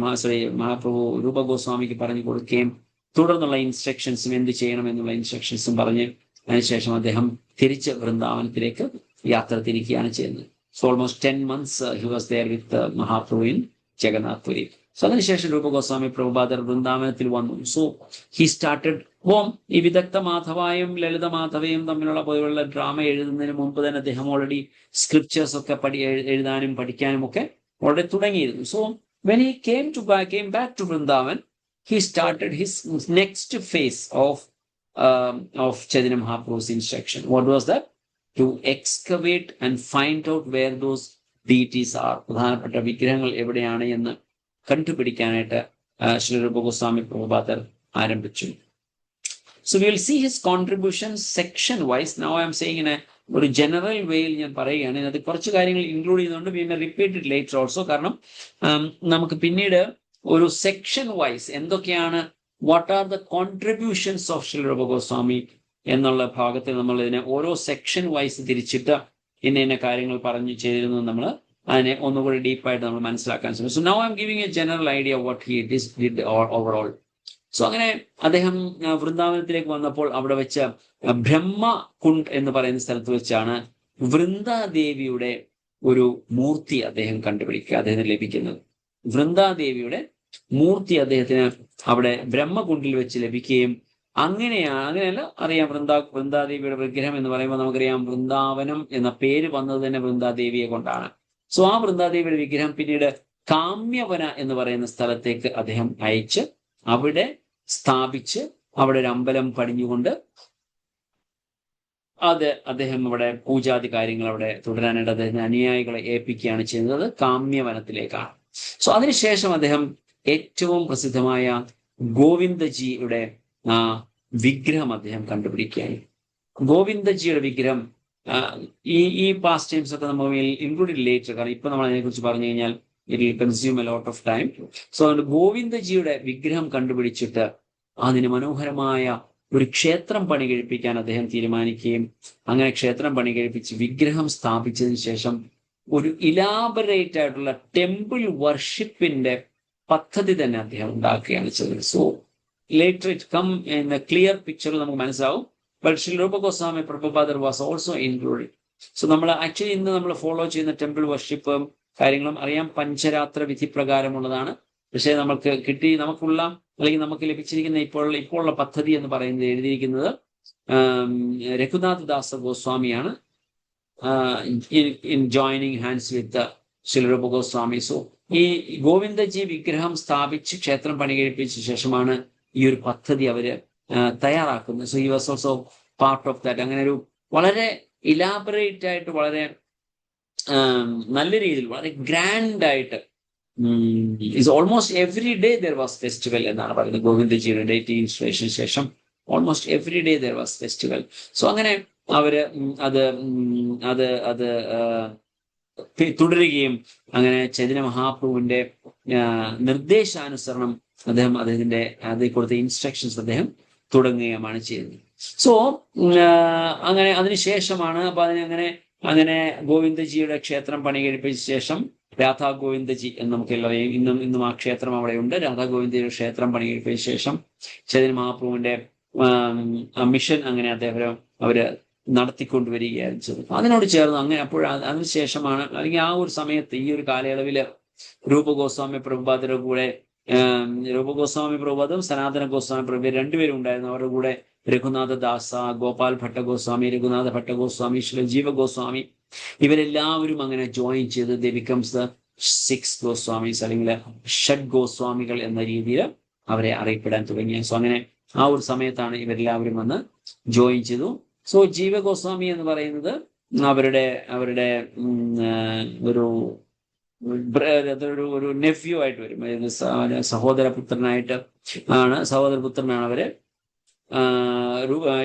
മഹാപ്രഭു രൂപ ഗോസ്വാമിക്ക് പറഞ്ഞു കൊടുക്കുകയും തുടർന്നുള്ള ഇൻസ്ട്രക്ഷൻസും എന്ത് ചെയ്യണം എന്നുള്ള ഇൻസ്ട്രക്ഷൻസും പറഞ്ഞ് അതിനുശേഷം അദ്ദേഹം തിരിച്ച് വൃന്ദാവനത്തിലേക്ക് യാത്ര തിരിക്കുകയാണ് ചെയ്യുന്നത്. So almost 10 months he was there with Mahaprabhu in Jagannath Puri. So അതിനുശേഷം രൂപ ഗോസ്വാമി പ്രഭുപാദർ വൃന്ദാവനത്തിൽ വന്നു. സോ ഹി സ്റ്റാർട്ടഡ് ഈ വിദഗ്ധ മാധവായും ലളിത മാധവയും തമ്മിലുള്ള പോലുള്ള ഡ്രാമ എഴുതുന്നതിന് മുമ്പ് തന്നെ അദ്ദേഹം ഓൾറെഡി സ്ക്രിപ്റ്റേഴ്സ് ഒക്കെ എഴുതാനും പഠിക്കാനും ഒക്കെ ഓൾറെഡി തുടങ്ങിയിരുന്നു. So when he came back to Vrindavan, he started his next phase of Chaitanya Mahaprabhu's instruction. What was that? To excavate and find out where those deities are. പ്രധാനപ്പെട്ട വിഗ്രഹങ്ങൾ എവിടെയാണ് എന്ന് കണ്ടുപിടിക്കാനായിട്ട് ശ്രീ രൂപ ഗോസ്വാമി പ്രഭുപാദർ ആരംഭിച്ചു. So we will see his contributions section wise. Now I am saying in ഒരു general വേയിൽ ഞാൻ പറയുകയാണ്. അത് കുറച്ച് കാര്യങ്ങൾ ഇൻക്ലൂഡ് ചെയ്യുന്നുണ്ട്. പിന്നെ റിപ്പീറ്റഡ് ലേറ്റർ ഓൾസോ. കാരണം നമുക്ക് പിന്നീട് ഒരു സെക്ഷൻ വൈസ് എന്തൊക്കെയാണ്, what are the contributions of Shri Rupa Goswami എന്നുള്ള ഭാഗത്തിൽ നമ്മൾ ഇതിനെ ഓരോ സെക്ഷൻ വൈസ് തിരിച്ചിട്ട് ഇന്ന കാര്യങ്ങൾ പറഞ്ഞു ചെയ്തിരുന്നു. നമ്മൾ അതിനെ ഒന്നുകൂടി ഡീപ്പായിട്ട് നമ്മൾ മനസ്സിലാക്കാൻ ശ്രമിച്ചു. So now I M giving A general idea what he did overall. So അങ്ങനെ അദ്ദേഹം വൃന്ദാവനത്തിലേക്ക് വന്നപ്പോൾ അവിടെ വെച്ച് ബ്രഹ്മകുണ്ട് എന്ന് പറയുന്ന സ്ഥലത്ത് വെച്ചാണ് വൃന്ദാദേവിയുടെ ഒരു മൂർത്തി അദ്ദേഹം കണ്ടുപിടിക്കുക, അദ്ദേഹത്തിന് ലഭിക്കുന്നത്. വൃന്ദാദേവിയുടെ മൂർത്തി അദ്ദേഹത്തിന് അവിടെ ബ്രഹ്മകുണ്ടിൽ വെച്ച് ലഭിക്കുകയും അങ്ങനെയല്ല അറിയാം. വൃന്ദാദേവിയുടെ വിഗ്രഹം എന്ന് പറയുമ്പോൾ നമുക്കറിയാം വൃന്ദാവനം എന്ന പേര് വന്നത് തന്നെ വൃന്ദാദേവിയെ കൊണ്ടാണ്. സോ ആ വൃന്ദാദേവിയുടെ വിഗ്രഹം പിന്നീട് കാമ്യവന എന്ന് പറയുന്ന സ്ഥലത്തേക്ക് അദ്ദേഹം അയച്ച് അവിടെ സ്ഥാപിച്ച് അവിടെ ഒരു അമ്പലം പണിഞ്ഞുകൊണ്ട് അദ്ദേഹം അവിടെ പൂജാതി കാര്യങ്ങൾ അവിടെ തുടരാനായിട്ട് അദ്ദേഹത്തിന് അനുയായികളെ ഏൽപ്പിക്കുകയാണ് ചെയ്യുന്നത് കാമ്യവനത്തിലേക്കാണ്. സോ അതിനുശേഷം അദ്ദേഹം ഏറ്റവും പ്രസിദ്ധമായ ഗോവിന്ദജിയുടെ വിഗ്രഹം അദ്ദേഹം കണ്ടുപിടിക്കുകയാണ്. ഗോവിന്ദജിയുടെ വിഗ്രഹം ഈ പാസ്റ്റ് ടൈംസ് ഒക്കെ നമ്മൾ ഇൻക്ലൂഡഡ് ലേറ്റർ, കാരണം ഇപ്പൊ നമ്മൾ അതിനെ കുറിച്ച് പറഞ്ഞു കഴിഞ്ഞാൽ it will consume a lot of time. So അതുകൊണ്ട് ഗോവിന്ദജിയുടെ വിഗ്രഹം കണ്ടുപിടിച്ചിട്ട് അതിന് മനോഹരമായ ഒരു ക്ഷേത്രം പണി കഴിപ്പിക്കാൻ അദ്ദേഹം തീരുമാനിക്കുകയും അങ്ങനെ ക്ഷേത്രം പണി കഴിപ്പിച്ച് വിഗ്രഹം സ്ഥാപിച്ചതിന് ശേഷം ഒരു ഇലാബറേറ്റ് ആയിട്ടുള്ള ടെമ്പിൾ വർഷിപ്പിന്റെ പദ്ധതി തന്നെ അദ്ദേഹം ഉണ്ടാക്കുകയാണ് ചെയ്തത്. So later it come in a clear picture നമുക്ക് മനസ്സിലാവും. ബട്ട് ശ്രീ രൂപ ഗോസ്വാമി പ്രഭുപാദർ വാസ് ഓൾസോ ഇൻക്ലൂഡഡ്. സോ നമ്മൾ ആക്ച്വലി ഇന്ന് നമ്മൾ ഫോളോ ചെയ്യുന്ന ടെമ്പിൾ വർഷിപ്പും കാര്യങ്ങളും അറിയാം, പഞ്ചരാത്ര വിധി പ്രകാരമുള്ളതാണ്. പക്ഷേ നമുക്കുള്ള അല്ലെങ്കിൽ നമുക്ക് ലഭിച്ചിരിക്കുന്ന ഇപ്പോഴുള്ള പദ്ധതി എന്ന് പറയുന്നത് എഴുതിയിരിക്കുന്നത് രഘുനാഥ് ദാസ ഗോസ്വാമിയാണ്, in joining hands with Shri Rupa Goswami. So ഈ ഗോവിന്ദജി വിഗ്രഹം സ്ഥാപിച്ച് ക്ഷേത്രം പണി കഴിപ്പിച്ച ശേഷമാണ് ഈ ഒരു പദ്ധതി അവര് തയ്യാറാക്കുന്നത്. So he was also part of that. അങ്ങനെ ഒരു വളരെ ഇലാബറേറ്റ് ആയിട്ട് വളരെ നല്ല രീതിയിൽ വളരെ ഗ്രാൻഡ് ആയിട്ട് almost every day there was festival എന്നാണ് പറയുന്നത്. ഗോവിന്ദജിയുടെ ഡേറ്റ് ഇൻസ്റ്റലേഷന് ശേഷം almost every day there was festival. So അങ്ങനെ അവര് അത് തുടരുകയും അങ്ങനെ ചൈതന്യ മഹാപ്രഭുവിന്റെ നിർദ്ദേശാനുസരണം അദ്ദേഹത്തിന്റെ കൊടുത്ത ഇൻസ്ട്രക്ഷൻസ് അദ്ദേഹം തുടങ്ങുകയുമാണ് ചെയ്തത്. സോ അങ്ങനെ അതിനുശേഷമാണ് അപ്പൊ അങ്ങനെ ഗോവിന്ദജിയുടെ ക്ഷേത്രം പണി കഴിപ്പിച്ച ശേഷം രാധാ ഗോവിന്ദജി എന്ന് നമുക്കെല്ലാം ഇന്നും ആ ക്ഷേത്രം അവിടെയുണ്ട്. രാധാ ഗോവിന്ദജിയുടെ ക്ഷേത്രം പണി കഴിപ്പിച്ച ശേഷം ചൈതന്യ മഹാപ്രഭുവിന്റെ മിഷൻ അങ്ങനെ അദ്ദേഹം അവര് നടത്തിക്കൊണ്ടുവരികയായിരുന്നു ചെയ്തത്. അതിനോട് ചേർന്ന് അങ്ങനെ അതിനുശേഷമാണ് അല്ലെങ്കിൽ ആ ഒരു സമയത്ത് ഈ ഒരു കാലയളവില് രൂപ ഗോസ്വാമി പ്രഭുപാദരുടെ കൂടെ രൂപ ഗോസ്വാമി പ്രഭുപാദും സനാതന ഗോസ്വാമി പ്രഭു രണ്ടുപേരും ഉണ്ടായിരുന്നു. അവരുടെ കൂടെ രഘുനാഥ ദാസ, ഗോപാൽ ഭട്ടഗോസ്വാമി, രഘുനാഥ ഭട്ടഗോസ്വാമി, ജീവ ഗോസ്വാമി ഇവരെല്ലാവരും അങ്ങനെ ജോയിൻ ചെയ്ത് ദേ ബിക്കംസ് ദ 6 ഗോസ്വാമീസ് അല്ലെങ്കിൽ ഷഡ് ഗോസ്വാമികൾ എന്ന രീതിയിൽ അവരെ അറിയപ്പെടാൻ തുടങ്ങിയ. സോ അങ്ങനെ ആ ഒരു സമയത്താണ് ഇവരെല്ലാവരും വന്ന് ജോയിൻ ചെയ്തു. സോ ജീവ ഗോസ്വാമി എന്ന് പറയുന്നത് അവരുടെ ഒരു നെഫ്യൂ ആയിട്ട് വരും, സഹോദരപുത്രനാണ് അവര്.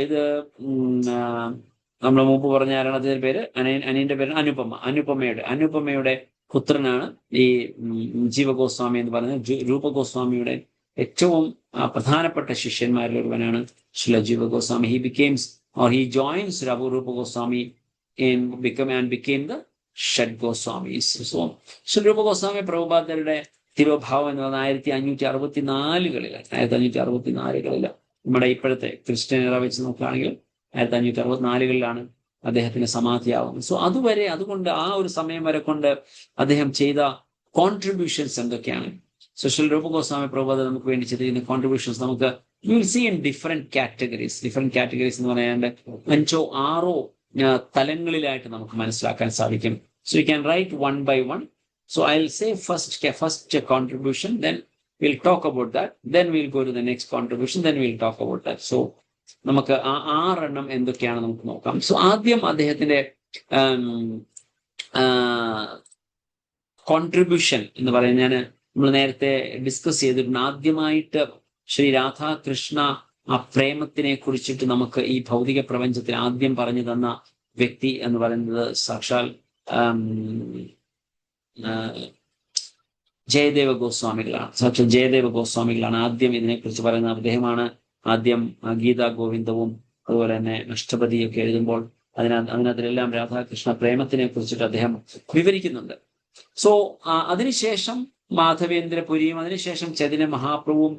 ഇത് നമ്മൾ മുമ്പ് പറഞ്ഞ ആരാണ് അതിന്റെ പേര്, അനിയന്റെ പേര് അനുപമയുടെ പുത്രനാണ് ഈ ജീവ ഗോസ്വാമി എന്ന് പറയുന്നത്. രൂപ ഗോസ്വാമിയുടെ ഏറ്റവും പ്രധാനപ്പെട്ട ശിഷ്യന്മാരിൽ ഒരുവനാണ് ശ്രീല ജീവ Goswami. he joins Rupa Goswami became the Shad Goswamis. So Sri Rupa Goswami പ്രഭുപാദരുടെ തിരുഭാവം എന്ന് പറഞ്ഞാൽ 1564 നമ്മുടെ ഇപ്പോഴത്തെ ക്രിസ്ത്യൻ എറ വെച്ച് നോക്കുകയാണെങ്കിൽ 1564 അദ്ദേഹത്തിന് സമാധിയാവുന്നത്. സോ അതുകൊണ്ട് ആ ഒരു സമയം വരെ കൊണ്ട് അദ്ദേഹം ചെയ്ത കോൺട്രിബ്യൂഷൻസ് എന്തൊക്കെയാണ്? സോ ശ്രീ രൂപ ഗോസ്വാമി പ്രഭുപാദർ നമുക്ക് വേണ്ടി ചെയ്തിരിക്കുന്ന കോൺട്രിബ്യൂഷൻസ് നമുക്ക് you will see in different categories എന്ന് പറയാണ്ട് 5 or 6 തലങ്ങളിലായിട്ട് നമുക്ക് മനസ്സിലാക്കാൻ സാധിക്കും. So you can write one by one. So I'll say first contribution, then we'll talk about that, then we'll go to the next contribution, then we'll talk about that. So നമുക്ക് ആ 6 എണ്ണം എന്തൊക്കെയാണ് നമുക്ക് നോക്കാം. So ആദ്യം അദ്ദേഹത്തിന്റെ contribution എന്ന് പറയുന്നത് നമ്മൾ നേരത്തെ ഡിസ്കസ് ചെയ്തിട്ടുണ്ട്. ആദ്യമായിട്ട് ശ്രീ രാധാകൃഷ്ണ ആ പ്രേമത്തിനെ കുറിച്ചിട്ട് നമുക്ക് ഈ ഭൗതിക പ്രപഞ്ചത്തിൽ ആദ്യം പറഞ്ഞു തന്ന വ്യക്തി എന്ന് പറയുന്നത് സാക്ഷാൽ ജയദേവ ഗോസ്വാമികളാണ് ആദ്യം ഇതിനെക്കുറിച്ച് പറയുന്നത്. അദ്ദേഹമാണ് ആദ്യം ഗീതാ ഗോവിന്ദവും അതുപോലെ തന്നെ അഷ്ടപതിയൊക്കെ എഴുതുമ്പോൾ അതിനകത്തിലെല്ലാം രാധാകൃഷ്ണ പ്രേമത്തിനെ കുറിച്ചിട്ട് അദ്ദേഹം വിവരിക്കുന്നുണ്ട്. സോ അതിനുശേഷം മാധവേന്ദ്രപുരിയും അതിനുശേഷം ചൈതന്യ മഹാപ്രഭുവും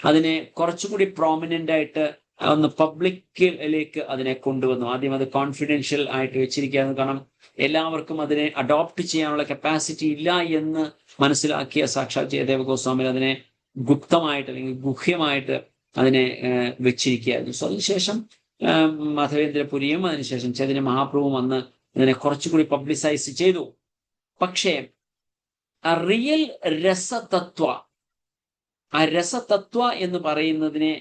അതിനെ കുറച്ചുകൂടി പ്രോമിനന്റ് ആയിട്ട് ഒന്ന് പബ്ലിക്കിലേക്ക് അതിനെ കൊണ്ടുവന്നു. ആദ്യം അത് കോൺഫിഡൻഷ്യൽ ആയിട്ട് വെച്ചിരിക്കുകയായിരുന്നു. കാരണം എല്ലാവർക്കും അതിനെ അഡോപ്റ്റ് ചെയ്യാനുള്ള കപ്പാസിറ്റി ഇല്ല എന്ന് മനസ്സിലാക്കിയ സാക്ഷാൽ ജയദേവ ഗോസ്വാമി അതിനെ ഗുപ്തമായിട്ട് അല്ലെങ്കിൽ ഗുഹ്യമായിട്ട് അതിനെ വെച്ചിരിക്കുകയായിരുന്നു. സോ അതിനുശേഷം മാധവേന്ദ്രപുരിയും അതിനുശേഷം ചൈതന്യ മഹാപ്രഭുവും വന്ന് ഇതിനെ കുറച്ചുകൂടി പബ്ലിസൈസ് ചെയ്തു. പക്ഷേ റിയൽ രസതത്വ എന്ന് പറയുന്നതിനെ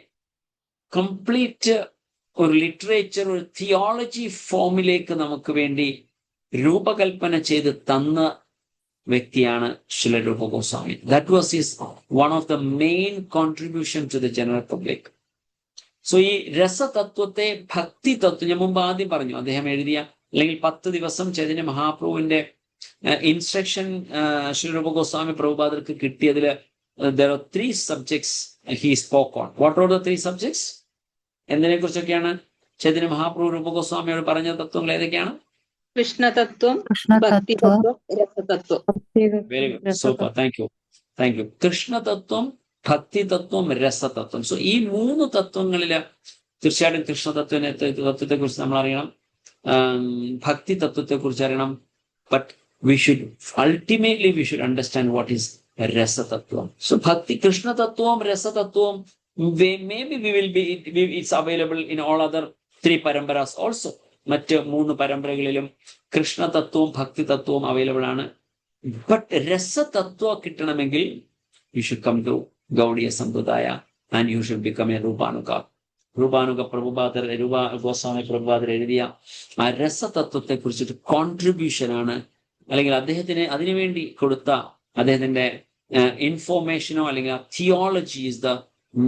കംപ്ലീറ്റ് ഒരു ലിറ്ററേച്ചർ, ഒരു തിയോളജി ഫോമിലേക്ക് നമുക്ക് വേണ്ടി രൂപകൽപ്പന ചെയ്ത് തന്ന വ്യക്തിയാണ് Srila Rupa Goswami. That was his one of the main contribution to the general public. So ഈ രസതത്വത്തെ ഭക്തി തത്വം ഞാൻ മുമ്പ് ആദ്യം പറഞ്ഞു. അദ്ദേഹം എഴുതിയ അല്ലെങ്കിൽ 10 ദിവസം ചൈതന്യ മഹാപ്രഭുവിന്റെ ഇൻസ്ട്രക്ഷൻ ശ്രീ രൂപ ഗോസ്വാമി പ്രഭുപാദർക്ക് കിട്ടിയതിൽ there are 3 subjects he spoke on. What are the 3 subjects? എന്നതിനെ കുറിച്ചൊക്കെയാണ് ചൈതന്യ മഹാപ്രഭു രൂപഗോസ്വാമിയോട് പറഞ്ഞ തത്വങ്ങൾ ഏതൊക്കെയാണ്? കൃഷ്ണതത്വം, കൃഷ്ണതത്വം, ഭക്തിതത്വം, രസതത്വം. Very good, super, thank you. കൃഷ്ണതത്വം, ഭക്തിതത്വം, രസതത്വം. സോ ഈ 3 തത്വങ്ങളില് തീർച്ചയായിട്ടും തത്വത്തെ കുറിച്ച് നമ്മൾ അറിയണം, ഭക്തി തത്വത്തെ കുറിച്ച് അറിയണം. But we should understand what is രസതത്വം. So ഭക്തി, കൃഷ്ണതത്വം, രസതത്വം, maybe it's available in all other 3 പരമ്പരാസ് also. മറ്റ് 3 പരമ്പരകളിലും കൃഷ്ണതത്വവും ഭക്തി തത്വവും അവൈലബിൾ ആണ്. ബട്ട് രസതത്വം കിട്ടണമെങ്കിൽ you should come to Gaudiya സമ്പ്രദായ and you should become a രൂപാനുക പ്രഭുപാദർ, Goswami പ്രഭുപാദർ എഴുതിയ ആ രസതത്വത്തെ കുറിച്ചിട്ട് കോൺട്രിബ്യൂഷനാണ്, അല്ലെങ്കിൽ അദ്ദേഹത്തിന് അതിനുവേണ്ടി കൊടുത്ത അദ്ദേഹത്തിന്റെ ഇൻഫോർമേഷനോ അല്ലെങ്കിൽ theology is the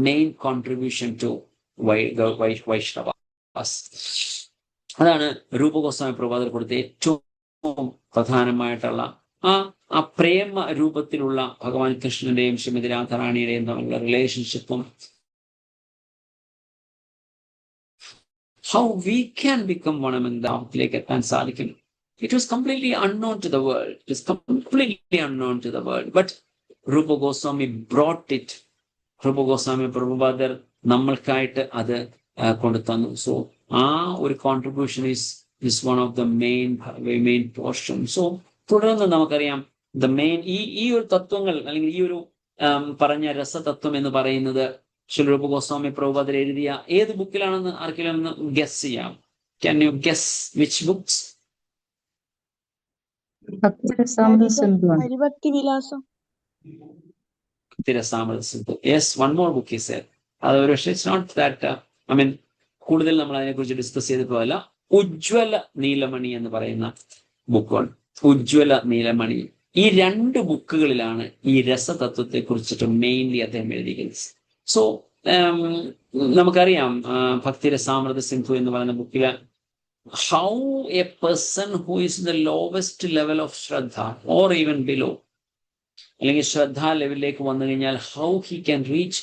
main contribution to Vaishnavas. അതാണ് രൂപഗോസ്വാമി പ്രഭുപാദർ കൊടുത്ത ഏറ്റവും പ്രധാനമായിട്ടുള്ള ആ പ്രേമ രൂപത്തിലുള്ള ഭഗവാൻ കൃഷ്ണന്റെയും ശ്രീമതി രാധാറാണിയുടെയും തമ്മിലുള്ള റിലേഷൻഷിപ്പും how we can become one among the ലേക്ക് എത്താൻ സാധിക്കും. It was completely unknown to the world. It is completely unknown to the world. But Rupa Goswami brought it. Rupa Goswami Prabhupada നമ്മൾക്കായിട്ട് അത് കൊണ്ടുതന്നു. സോ ആ ഒരു contribution is one of the main portion. So തുടർന്ന് നമുക്കറിയാം ഈ ഒരു തത്വങ്ങൾ അല്ലെങ്കിൽ ഈ ഒരു പറഞ്ഞ രസതത്വം എന്ന് പറയുന്നത് ശ്രീ രൂപ ഗോസ്വാമി പ്രഭുപാദർ എഴുതിയ ഏത് ബുക്കിലാണെന്ന് ആർക്കെങ്കിലും ഒന്ന് ഗസ് ചെയ്യാം? Can you guess which books? ഹരിഭക്തിവിലാസം. Yes, one more book is there. അത് ഒരു പക്ഷേ it's not that കൂടുതൽ നമ്മൾ അതിനെക്കുറിച്ച് ഡിസ്കസ് ചെയ്തിട്ടുള്ള ഉജ്ജ്വല നീലമണി എന്ന് പറയുന്ന ബുക്കാണ്. ഉജ്ജ്വല നീലമണി. ഈ 2 ബുക്കുകളിലാണ് ഈ രസതത്വത്തെ കുറിച്ചിട്ട് മെയിൻലി അദ്ദേഹം എഴുതിയിരിക്കുന്നത്. സോ നമുക്കറിയാം ഭക്തിരസാമൃത സിന്ധു എന്ന് പറയുന്ന ബുക്കില് how a person who is the lowest level of shraddha or even below, അല്ലെങ്കിൽ ശ്രദ്ധ ലെവലിലേക്ക് വന്നു കഴിഞ്ഞാൽ how he can reach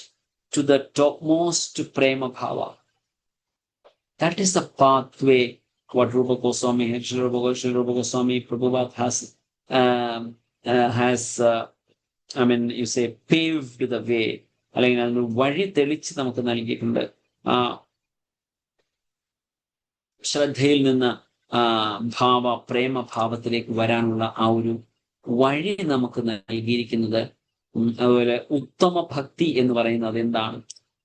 to the topmost premabhava. That is the path way what Rupa Goswami, Sri Rupa Goswami Prabhupada has you say paved the way, അല്ലെങ്കിൽ അതിന് വഴി തെളിച്ച് നമുക്ക് നൽകിയിട്ടുണ്ട്. ശ്രദ്ധയിൽ നിന്ന് പ്രേമഭാവത്തിലേക്ക് വരാനുള്ള ആ ഒരു വഴി നമുക്ക് നൽകിയിരിക്കുന്നത്. അതുപോലെ ഉത്തമ ഭക്തി എന്ന് പറയുന്നത് എന്താണ്?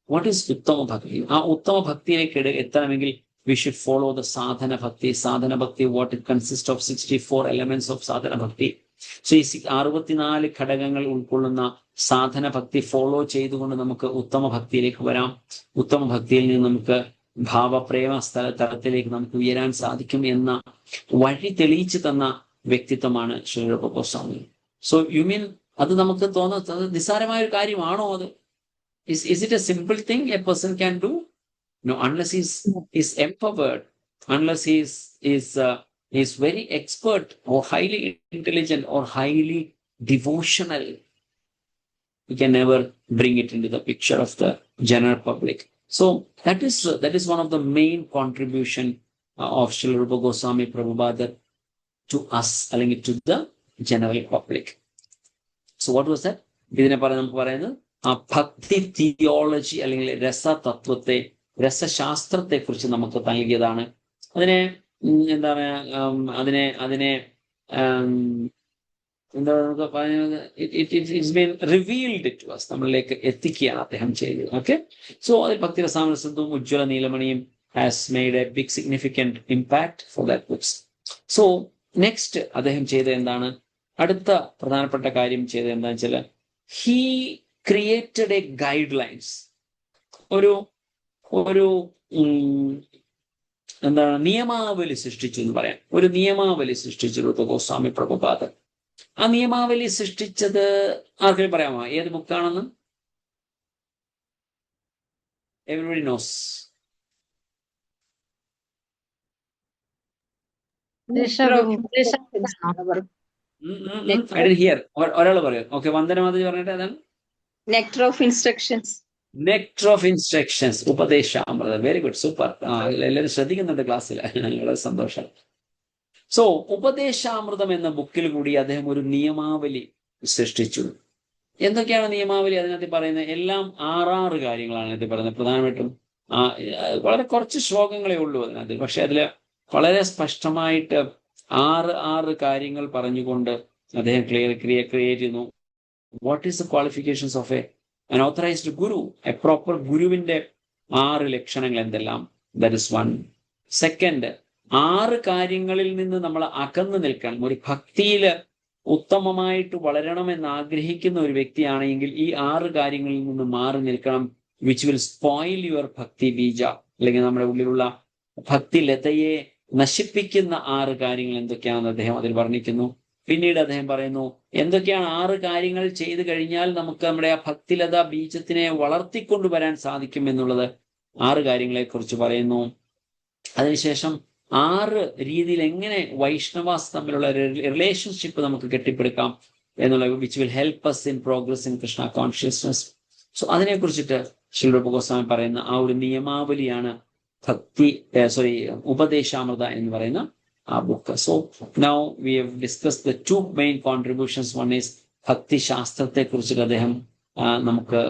വാട്ട് ഈസ് ഉത്തമ ഭക്തി? ആ ഉത്തമ ഭക്തിയിലേക്ക് എത്തണമെങ്കിൽ we should follow the sadhana bhakti. Sadhana bhakti, what it consists of 64 elements of sadhana bhakti. So ഈ 64 ഘടകങ്ങൾ ഉൾക്കൊള്ളുന്ന സാധന ഭക്തി ഫോളോ ചെയ്തുകൊണ്ട് നമുക്ക് ഉത്തമ ഭക്തിയിലേക്ക് വരാം. ഉത്തമ ഭക്തിയിൽ നിന്ന് നമുക്ക് ഭാവപ്രേമ തലത്തിലേക്ക് നമുക്ക് ഉയരാൻ സാധിക്കും എന്ന വഴി തെളിയിച്ചു തന്ന വ്യക്തിത്വമാണ് Shri Rupa Goswami. So you mean അത് നമുക്ക് തോന്നുന്നത് നിസ്സാരമായ ഒരു കാര്യമാണോ? അത് is it a simple thing a person can do? No, unless he's empowered, unless he's very expert or highly intelligent or highly devotional, he can never bring it into the picture of the general public. So that is one of the main contribution of Sri Rupa Goswami Prabhupada to us, അല്ലെങ്കിൽ to the general public. So what was that? ഇതിനെ നമുക്ക് പറയുന്നത് ആ ഭക്തി theology അല്ലെങ്കിൽ രസതത്വത്തെ, രസശാസ്ത്രത്തെ കുറിച്ച് നമുക്ക് നൽകിയതാണ്. അതിനെ എന്താണ് എന്താ നമുക്ക് പറയുന്നത്? It's been revealed to us, നമ്മളിലേക്ക് എത്തിക്കുകയാണ് അദ്ദേഹം ചെയ്തത്. ഓക്കെ, സോ അതിൽ ഭക്തിരസാമൃത സിന്ധുവും ഉജ്ജ്വല നീലമണിയും has made a big significant impact for that books. So next അദ്ദേഹം ചെയ്തത് എന്താണ്? അടുത്ത പ്രധാനപ്പെട്ട കാര്യം ചെയ്തത് എന്താണെന്ന് വെച്ചാൽ he created a guidelines. ഒരു എന്താണ് നിയമാവലി സൃഷ്ടിച്ചു എന്ന് പറയാം. ഒരു നിയമാവലി സൃഷ്ടിച്ചു രൂപ ഗോസ്വാമി പ്രഭുപാദർ. ആ നിയമാവലി സൃഷ്ടിച്ചത് ആർക്കും പറയാമോ ഏത് ബുക്കാണെന്ന്? Everybody nose. ഒരാൾ പറയും. ഓക്കെ, വന്ദനമാതാജി പറഞ്ഞിട്ട് അതാണ് nectar of instructions. Nectar of instructions, ഉപദേശാമൃതം. Very good, super. എല്ലാവരും ശ്രദ്ധിക്കുന്നുണ്ട് ക്ലാസ്സിൽ, വളരെ സന്തോഷം. സോ ഉപദേശാമൃതം എന്ന ബുക്കിൽ കൂടി അദ്ദേഹം ഒരു നിയമാവലി സൃഷ്ടിച്ചു. എന്തൊക്കെയാണ് നിയമാവലി അതിനകത്ത് പറയുന്നത്? എല്ലാം 6 കാര്യങ്ങളാണ് ഇതിൽ പറയുന്നത്. പ്രധാനമായിട്ടും വളരെ കുറച്ച് ശ്ലോകങ്ങളേ ഉള്ളൂ അതിനകത്ത്, പക്ഷെ അതില് വളരെ സ്പഷ്ടമായിട്ട് 6 കാര്യങ്ങൾ പറഞ്ഞുകൊണ്ട് അദ്ദേഹം ക്രിയേറ്റ് ചെയ്യുന്നു. What is the qualifications of an authorized Guru? A proper ഗുരുവിന്റെ 6 ലക്ഷണങ്ങൾ എന്തെല്ലാം? That is 1. സെക്കൻഡ്, 6 കാര്യങ്ങളിൽ നിന്ന് നമ്മൾ അകന്നു നിൽക്കണം. ഒരു ഭക്തിയില് ഉത്തമമായിട്ട് വളരണമെന്ന് ആഗ്രഹിക്കുന്ന ഒരു വ്യക്തിയാണെങ്കിൽ ഈ 6 കാര്യങ്ങളിൽ നിന്ന് മാറി നിൽക്കണം. വിച്ച് വിൽ സ്പോയിൽ യുവർ ഭക്തി ബീജ, അല്ലെങ്കിൽ നമ്മുടെ ഉള്ളിലുള്ള ഭക്തി ലതയെ നശിപ്പിക്കുന്ന 6 കാര്യങ്ങൾ എന്തൊക്കെയാണെന്ന് അദ്ദേഹം അതിൽ വർണ്ണിക്കുന്നു. പിന്നീട് അദ്ദേഹം പറയുന്നു എന്തൊക്കെയാണ് 6 കാര്യങ്ങൾ ചെയ്തു കഴിഞ്ഞാൽ നമുക്ക് നമ്മുടെ ആ ഭക്തിലത ബീജത്തിനെ വളർത്തിക്കൊണ്ടുവരാൻ സാധിക്കും എന്നുള്ളത് 6 കാര്യങ്ങളെ കുറിച്ച് പറയുന്നു. അതിനുശേഷം 6 രീതിയിൽ എങ്ങനെ വൈഷ്ണവാസ് തമ്മിലുള്ള റിലേഷൻഷിപ്പ് നമുക്ക് കെട്ടിപ്പടുക്കാം എന്നുള്ള which will help us in progress in Krishna consciousness. So അതിനെ കുറിച്ചിട്ട് ശ്രീ രൂപ ഗോസ്വാമി പറയുന്ന ആ ഒരു നിയമാവലിയാണ് ഉപദേശാമൃത എന്ന് പറയുന്ന ആ book. So now we have discuss the 2 main contributions. One is ഭക്തി ശാസ്ത്രത്തെ കുറിച്ചിട്ട് അദ്ദേഹം നമുക്ക്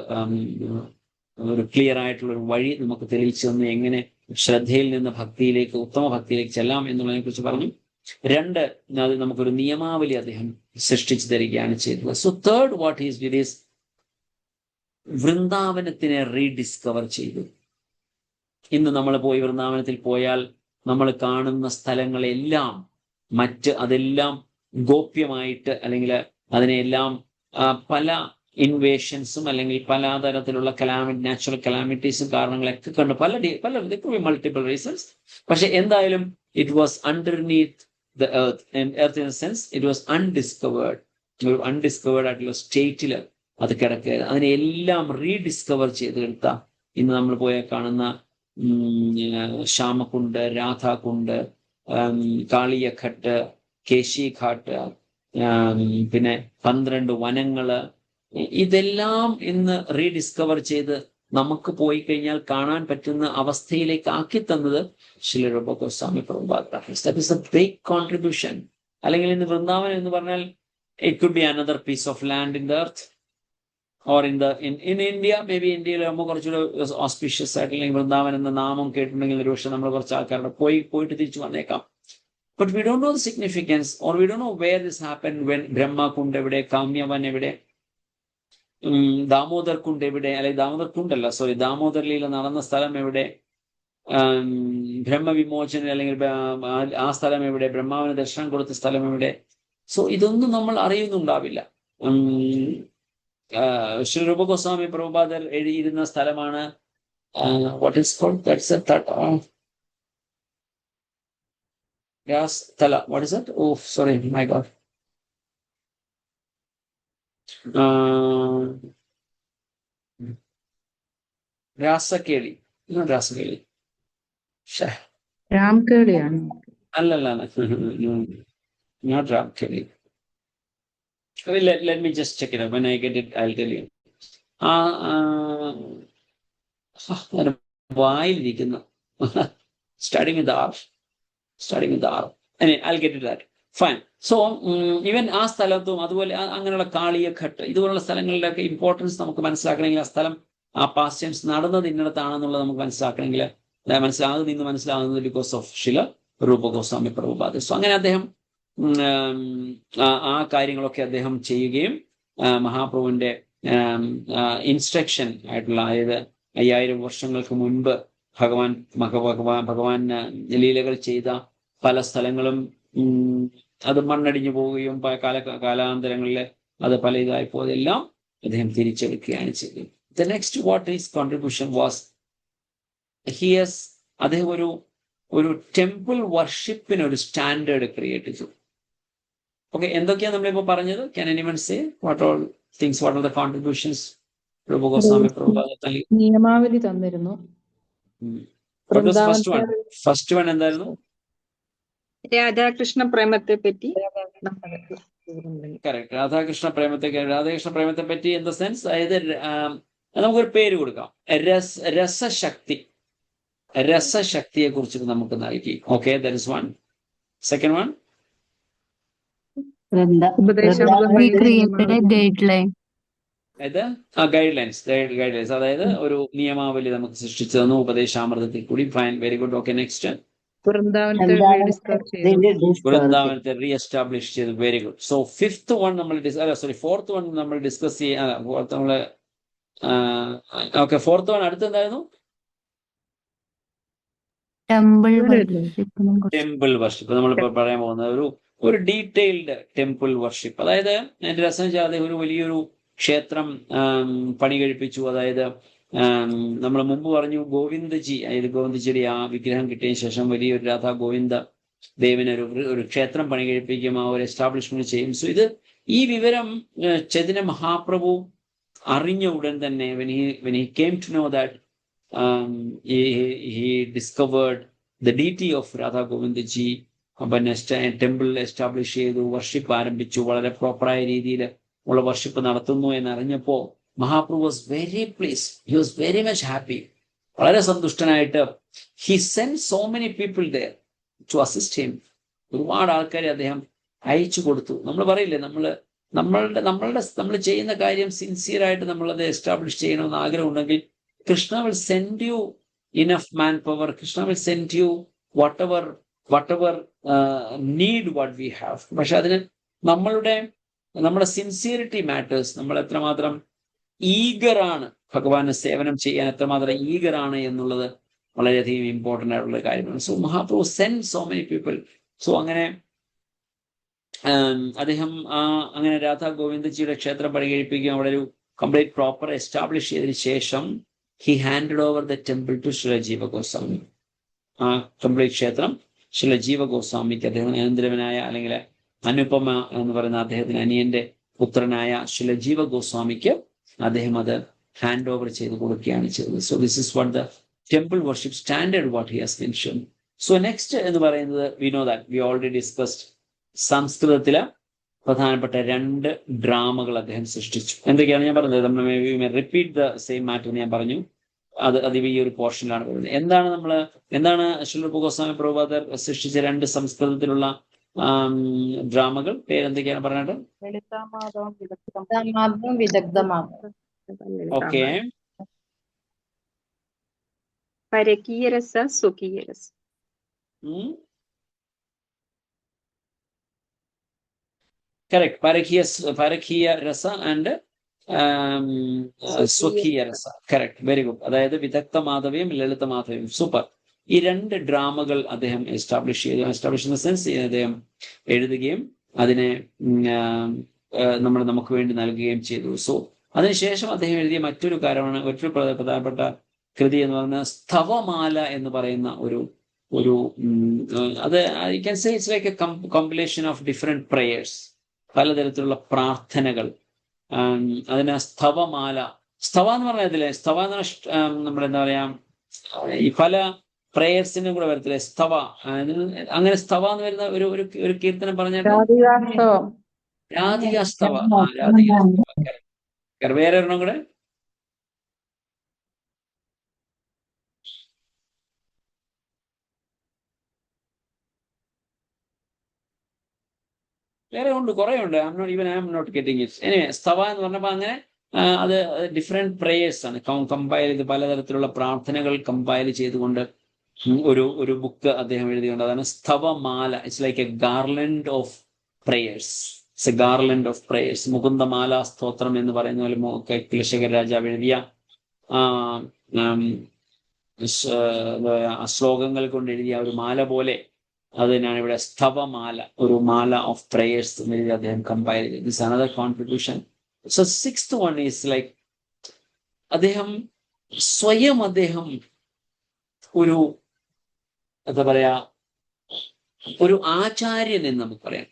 ഒരു ക്ലിയർ ആയിട്ടുള്ള ഒരു വഴി നമുക്ക് തെളിയിച്ചു തന്നു, എങ്ങനെ ശ്രദ്ധയിൽ നിന്ന് ഭക്തിയിലേക്ക്, ഉത്തമ ഭക്തിയിലേക്ക് ചെല്ലാം എന്നുള്ളതിനെ കുറിച്ച് പറഞ്ഞു. 2, അത് നമുക്കൊരു നിയമാവലി അദ്ദേഹം സൃഷ്ടിച്ചു തരികയാണ് ചെയ്തത്. So third what is did is വൃന്ദാവനത്തിനെ റീഡിസ്കവർ ചെയ്തു. ഇന്ന് നമ്മൾ പോയി വൃന്ദാവനത്തിൽ പോയാൽ നമ്മൾ കാണുന്ന സ്ഥലങ്ങളെല്ലാം അതെല്ലാം ഗോപ്യമായിട്ട്, അല്ലെങ്കിൽ അതിനെല്ലാം പല ഇൻവേഷൻസും അല്ലെങ്കിൽ പല തരത്തിലുള്ള നാച്ചുറൽ കലാമിറ്റീസും കാരണങ്ങളൊക്കെ കണ്ട് പല മൾട്ടിപ്പിൾ റീസൺസ്. പക്ഷെ എന്തായാലും it was underneath the earth in sense it was undiscovered. ഒരു അൺഡിസ്കവേർഡ് ആയിട്ടുള്ള സ്റ്റേറ്റിൽ അത് കിടക്കുക. അതിനെല്ലാം റീഡിസ്കവർ ചെയ്തെടുത്ത ഇന്ന് നമ്മൾ പോയ കാണുന്ന ശ്യാമകുണ്ട്, രാധാകുണ്ട്, കാളിയഘട്ട്, കേശിഘാട്ട്, പിന്നെ 12 വനങ്ങള്, ഇതെല്ലാം ഇന്ന് റീഡിസ്കവർ ചെയ്ത് നമുക്ക് പോയി കഴിഞ്ഞാൽ കാണാൻ പറ്റുന്ന അവസ്ഥയിലേക്ക് ആക്കി തന്നത് Shri Rupa Goswami Prabhupad. That is a big contribution. അല്ലെങ്കിൽ ഇന്ന് വൃന്ദാവനം എന്ന് പറഞ്ഞാൽ it could be another piece of land in the earth or in India. Maybe ഇന്ത്യയിൽ നമ്മൾ കുറച്ചുകൂടെ ഓസ്പീഷ്യസ് ആയിട്ട്, അല്ലെങ്കിൽ വൃന്ദാവൻ എന്ന നാമം കേട്ടിട്ടുണ്ടെങ്കിൽ ഒരുപക്ഷെ നമ്മൾ കുറച്ച് ആൾക്കാരുടെ പോയിട്ട് തിരിച്ചു വന്നേക്കാം. But we don't know the significance or we don't know where this happen. When Brahmakund എവിടെ, കാമ്യവൻ എവിടെ, ദാമോദർ കുണ്ട് എവിടെ, അല്ലെങ്കിൽ ദാമോദർ കുണ്ടല്ല, ദാമോദർ ലീല നടന്ന സ്ഥലം എവിടെ, ബ്രഹ്മവിമോചന അല്ലെങ്കിൽ ആ സ്ഥലം എവിടെ, ബ്രഹ്മാവിന് ദർശനം കൊടുത്ത സ്ഥലം എവിടെ. സോ ഇതൊന്നും നമ്മൾ അറിയുന്നുണ്ടാവില്ല. ശ്രീ രൂപ ഗോസ്വാമി പ്രഭുപാദർ എഴുതിയിരുന്ന സ്ഥലമാണ് what is called, that's sthala, what is it? Oh sorry, my god. Rasakeli, Rasakeli, രാംകേളിയാണ്. അല്ലല്ല, not Ramkeli. Let me just check it out. When I get it, I'll tell you. വായിലിരിക്കുന്നു. Starting with the R. Anyway, I'll get it that. Fine. So even ആ സ്ഥലത്തും അതുപോലെ അങ്ങനെയുള്ള കാളിയഘട്ട് ഇതുപോലുള്ള സ്ഥലങ്ങളിലൊക്കെ importance നമുക്ക് മനസ്സിലാക്കണമെങ്കിൽ ആ സ്ഥലം, ആ പാസ്റ്റൻസ് നടന്നത് ഇന്നിടത്താണെന്നുള്ളത് നമുക്ക് മനസ്സിലാകുന്നത് ബിക്കോസ് ഓഫ് ശില രൂപ ഗോസ്വാമി പ്രഭുപാദ്. സോ അങ്ങനെ അദ്ദേഹം ആ കാര്യങ്ങളൊക്കെ അദ്ദേഹം ചെയ്യുകയും മഹാപ്രഭുവിന്റെ ഇൻസ്ട്രക്ഷൻ ആയിട്ടുള്ള, അതായത് 5000 വർഷങ്ങൾക്ക് മുൻപ് ഭഗവാൻ ലീലകൾ ചെയ്ത പല സ്ഥലങ്ങളും അത് മണ്ണടിഞ്ഞു പോവുകയും കാലാന്തരങ്ങളിൽ അത് പല ഇതായി പോയതെല്ലാം അദ്ദേഹം തിരിച്ചെടുക്കുകയാണ് ചെയ്തത്. The next what is contribution was അദ്ദേഹം ഒരു ടെമ്പിൾ വർഷിപ്പിന് ഒരു സ്റ്റാൻഡേർഡ് ക്രിയേറ്റ് ചെയ്തു. ഓക്കെ, എന്തൊക്കെയാണ് നമ്മളിപ്പോ പറഞ്ഞത്? Can anyone say what are the contributions രൂപ ഗോസ്വാമി പ്രഭുപാദ് നിയമാവലി തന്നിരുന്നു. ഫസ്റ്റ് വൺ എന്തായിരുന്നു? രാധാകൃഷ്ണ പ്രേമത്തെ പറ്റി. കറക്റ്റ്, രാധാകൃഷ്ണ പ്രേമത്തെ പറ്റി ഇൻ ദ സെൻസ്, അതായത് നമുക്കൊരു പേര് കൊടുക്കാം. രസശക്തി. രസശക്തിയെ കുറിച്ചിട്ട് നമുക്ക് നൽകി. Okay, that is one. Second one, Upadeshamritam We വഴി created a guideline. അതായത് ഗൈഡ് ലൈൻസ്, അതായത് ഒരു നിയമാവലി നമുക്ക് സൃഷ്ടിച്ചു തന്നു ഉപദേശാമൃതത്തിൽ കൂടി. Fine, very good. Okay, next. വൃന്ദാവനത്തെ റീഡിസ്കവർ ചെയ്തു. വൃന്ദാവനത്തെ റീ എസ്റ്റാബ്ലിഷ് ചെയ്തു. Very good. So fifth one നമ്മൾ ഫോർത്ത് വൺ നമ്മൾ ഡിസ്കസ് ചെയ്യാം. ഫോർത്ത് നമ്മള് ഓക്കെ, ഫോർത്ത് വൺ അടുത്ത് എന്തായിരുന്നു? Temple ഇവിടെയല്ലേ? worship. Temple worship. നമ്മളിപ്പോ പറയാൻ പോകുന്നത് ഒരു ഡീറ്റെയിൽഡ് ടെമ്പിൾ വർഷിപ്പ്. അതായത് എന്റെ രസം വെച്ചാൽ അദ്ദേഹം ഒരു വലിയൊരു ക്ഷേത്രം പണി കഴിപ്പിച്ചു. അതായത് നമ്മൾ മുമ്പ് പറഞ്ഞു ഗോവിന്ദജി, അതായത് ഗോവിന്ദജിയുടെ ആ വിഗ്രഹം കിട്ടിയതിനു ശേഷം വലിയൊരു രാധാ ഗോവിന്ദ ദേവിന് ഒരു ക്ഷേത്രം പണി കഴിപ്പിക്കും, ആ ഒരു എസ്റ്റാബ്ലിഷ്മെന്റ് ചെയ്യും. സോ ഈ വിവരം ചൈതന്യ മഹാപ്രഭു അറിഞ്ഞ ഉടൻ തന്നെ when he came to know that he discovered the deity of Radha Govindaji, പിന്നെ ടെമ്പിൾ എസ്റ്റാബ്ലിഷ് ചെയ്തു, വർഷിപ്പ് ആരംഭിച്ചു, വളരെ പ്രോപ്പറായ രീതിയിൽ ഉള്ള വർഷിപ്പ് നടത്തുന്നു എന്നറിഞ്ഞപ്പോ Mahaprabhu was very please, he was very much happy, വളരെ സന്തുഷ്ടനായിട്ട്. He send so many people there to assist him. ഒരുപാട് ആൾക്കാരെ അദ്ദേഹം അയച്ചു കൊടുത്തു. നമ്മൾ പറയില്ലേ, നമ്മൾ ചെയ്യുന്ന കാര്യം സിൻസിയർ ആയിട്ട് നമ്മളത് എസ്റ്റാബ്ലിഷ് ചെയ്യണമെന്ന് ആഗ്രഹമുണ്ടെങ്കിൽ Krishna will send you enough man power. Krishna will send you whatever need what we have. പക്ഷെ അതിന് നമ്മുടെ സിൻസിയറിറ്റി മാറ്റേഴ്സ്. നമ്മൾ എത്രമാത്രം ഈഗറാണ് ഭഗവാന് സേവനം ചെയ്യാൻ, എത്രമാത്രം ഈഗറാണ് എന്നുള്ളത് വളരെയധികം ഇമ്പോർട്ടൻ്റ് ആയിട്ടുള്ള കാര്യമാണ്. So Mahaprabhu send so many people. So അങ്ങനെ അദ്ദേഹം അങ്ങനെ രാധാ ഗോവിന്ദജിയുടെ ക്ഷേത്രം പണി കഴിപ്പിക്കുകയും അവിടെ ഒരു കംപ്ലീറ്റ് പ്രോപ്പർ എസ്റ്റാബ്ലിഷ് ചെയ്തതിനു ശേഷം he handed over the temple to Srila Jiva Goswami. ആ കംപ്ലീറ്റ് ക്ഷേത്രം Srila Jiva Goswamiക്ക്, അദ്ദേഹം അനന്തരവനായ അല്ലെങ്കിൽ അനുപമ എന്ന് പറയുന്ന അദ്ദേഹത്തിന് അനിയന്റെ പുത്രനായ Srila Jiva Goswamiക്ക് അദ്ദേഹം അത് ഹാൻഡ് ഓവർ ചെയ്ത് കൊടുക്കുകയാണ് ചെയ്തത്. So this is what the temple worship standard what he has mention. So next എന്ന് പറയുന്നത് we know that we already discussed. സംസ്കൃതത്തിലെ പ്രധാനപ്പെട്ട 2 ഡ്രാമകൾ അദ്ദേഹം സൃഷ്ടിച്ചു. എന്തൊക്കെയാണ് ഞാൻ പറഞ്ഞത്? നമ്മൾ റിപ്പീറ്റ് ദ സെയിം മാറ്റർ ഞാൻ പറഞ്ഞു. അത് ഈ ഒരു പോർഷനിലാണ് പറയുന്നത്. എന്താണ് ശ്രീല ഗോസ്വാമി പ്രഭുപാദർ സൃഷ്ടിച്ച 2 സംസ്കൃതത്തിലുള്ള ഡ്രാമകൾ? പേരെന്തൊക്കെയാണ് പറഞ്ഞിട്ട്? ഓക്കെ, പരകീയരസ, സ്വകീയരസ. കറക്റ്റ്. പരകീയ രസ ആൻഡ് സ്വകീയ രസ. Correct, very good. അതായത് വിദഗ്ധ മാധവ്യം, ലളിത മാധവ്യം. സൂപ്പർ. ഈ 2 ഡ്രാമകൾ അദ്ദേഹം എസ്റ്റാബ്ലിഷ് ചെയ്തു. എസ്റ്റാബ്ലിഷ് ഇൻ ദ സെൻസ് അദ്ദേഹം എഴുതുകയും അതിനെ നമുക്ക് വേണ്ടി നൽകുകയും ചെയ്തു. സോ അതിനുശേഷം അദ്ദേഹം എഴുതിയ മറ്റൊരു പ്രധാനപ്പെട്ട കൃതി എന്ന് പറയുന്നത് സ്തവമാല എന്ന് പറയുന്ന അത് you can say it's like A compilation of different prayers, പലതരത്തിലുള്ള പ്രാർത്ഥനകൾ. അതിന് സ്തവമാല. സ്തവ എന്ന് പറഞ്ഞതില്ലേ, സ്തവ എന്ന് പറഞ്ഞാൽ നമ്മളെന്താ പറയാ, ഈ പല പ്രേയേഴ്സിനും കൂടെ വരത്തില്ലേ സ്തവ. അങ്ങനെ സ്തവ എന്ന് വരുന്ന ഒരു കീർത്തനം പറഞ്ഞാൽ രാധികാസ്തവ. വേറെ ഒരെണ്ണം കൂടെ ഉണ്ട്, കുറെ ഉണ്ട്. I'm not getting it. Anyway, stava എന്ന് പറഞ്ഞപ്പോൾ അങ്ങനെ അത് ഡിഫറെന്റ് പ്രേയേഴ്സ് ആണ് കമ്പയർ ചെയ്ത്, പലതരത്തിലുള്ള പ്രാർത്ഥനകൾ കമ്പയർ ചെയ്തുകൊണ്ട് ഒരു ബുക്ക് അദ്ദേഹം എഴുതിയുണ്ട്. അതാണ് Stavamala. It's like a garland of prayers. It's a garland of prayers. Mukundamala സ്തോത്രം എന്ന് പറയുന്ന പോലെ കുലശേഖര രാജാവ് എഴുതിയ ശ്ലോകങ്ങൾ കൊണ്ട് എഴുതിയ ഒരു മാല പോലെ അതിനാണ് ഇവിടെ സ്തവമാല, ഒരു മാല ഓഫ് പ്രേയേഴ്സ് എഴുതി അദ്ദേഹം കമ്പയർ ചെയ്തു. This another contribution. So 6th one is like അദ്ദേഹം സ്വയം ഒരു എന്താ പറയാ, ഒരു ആചാര്യൻ എന്ന് നമുക്ക് പറയാം.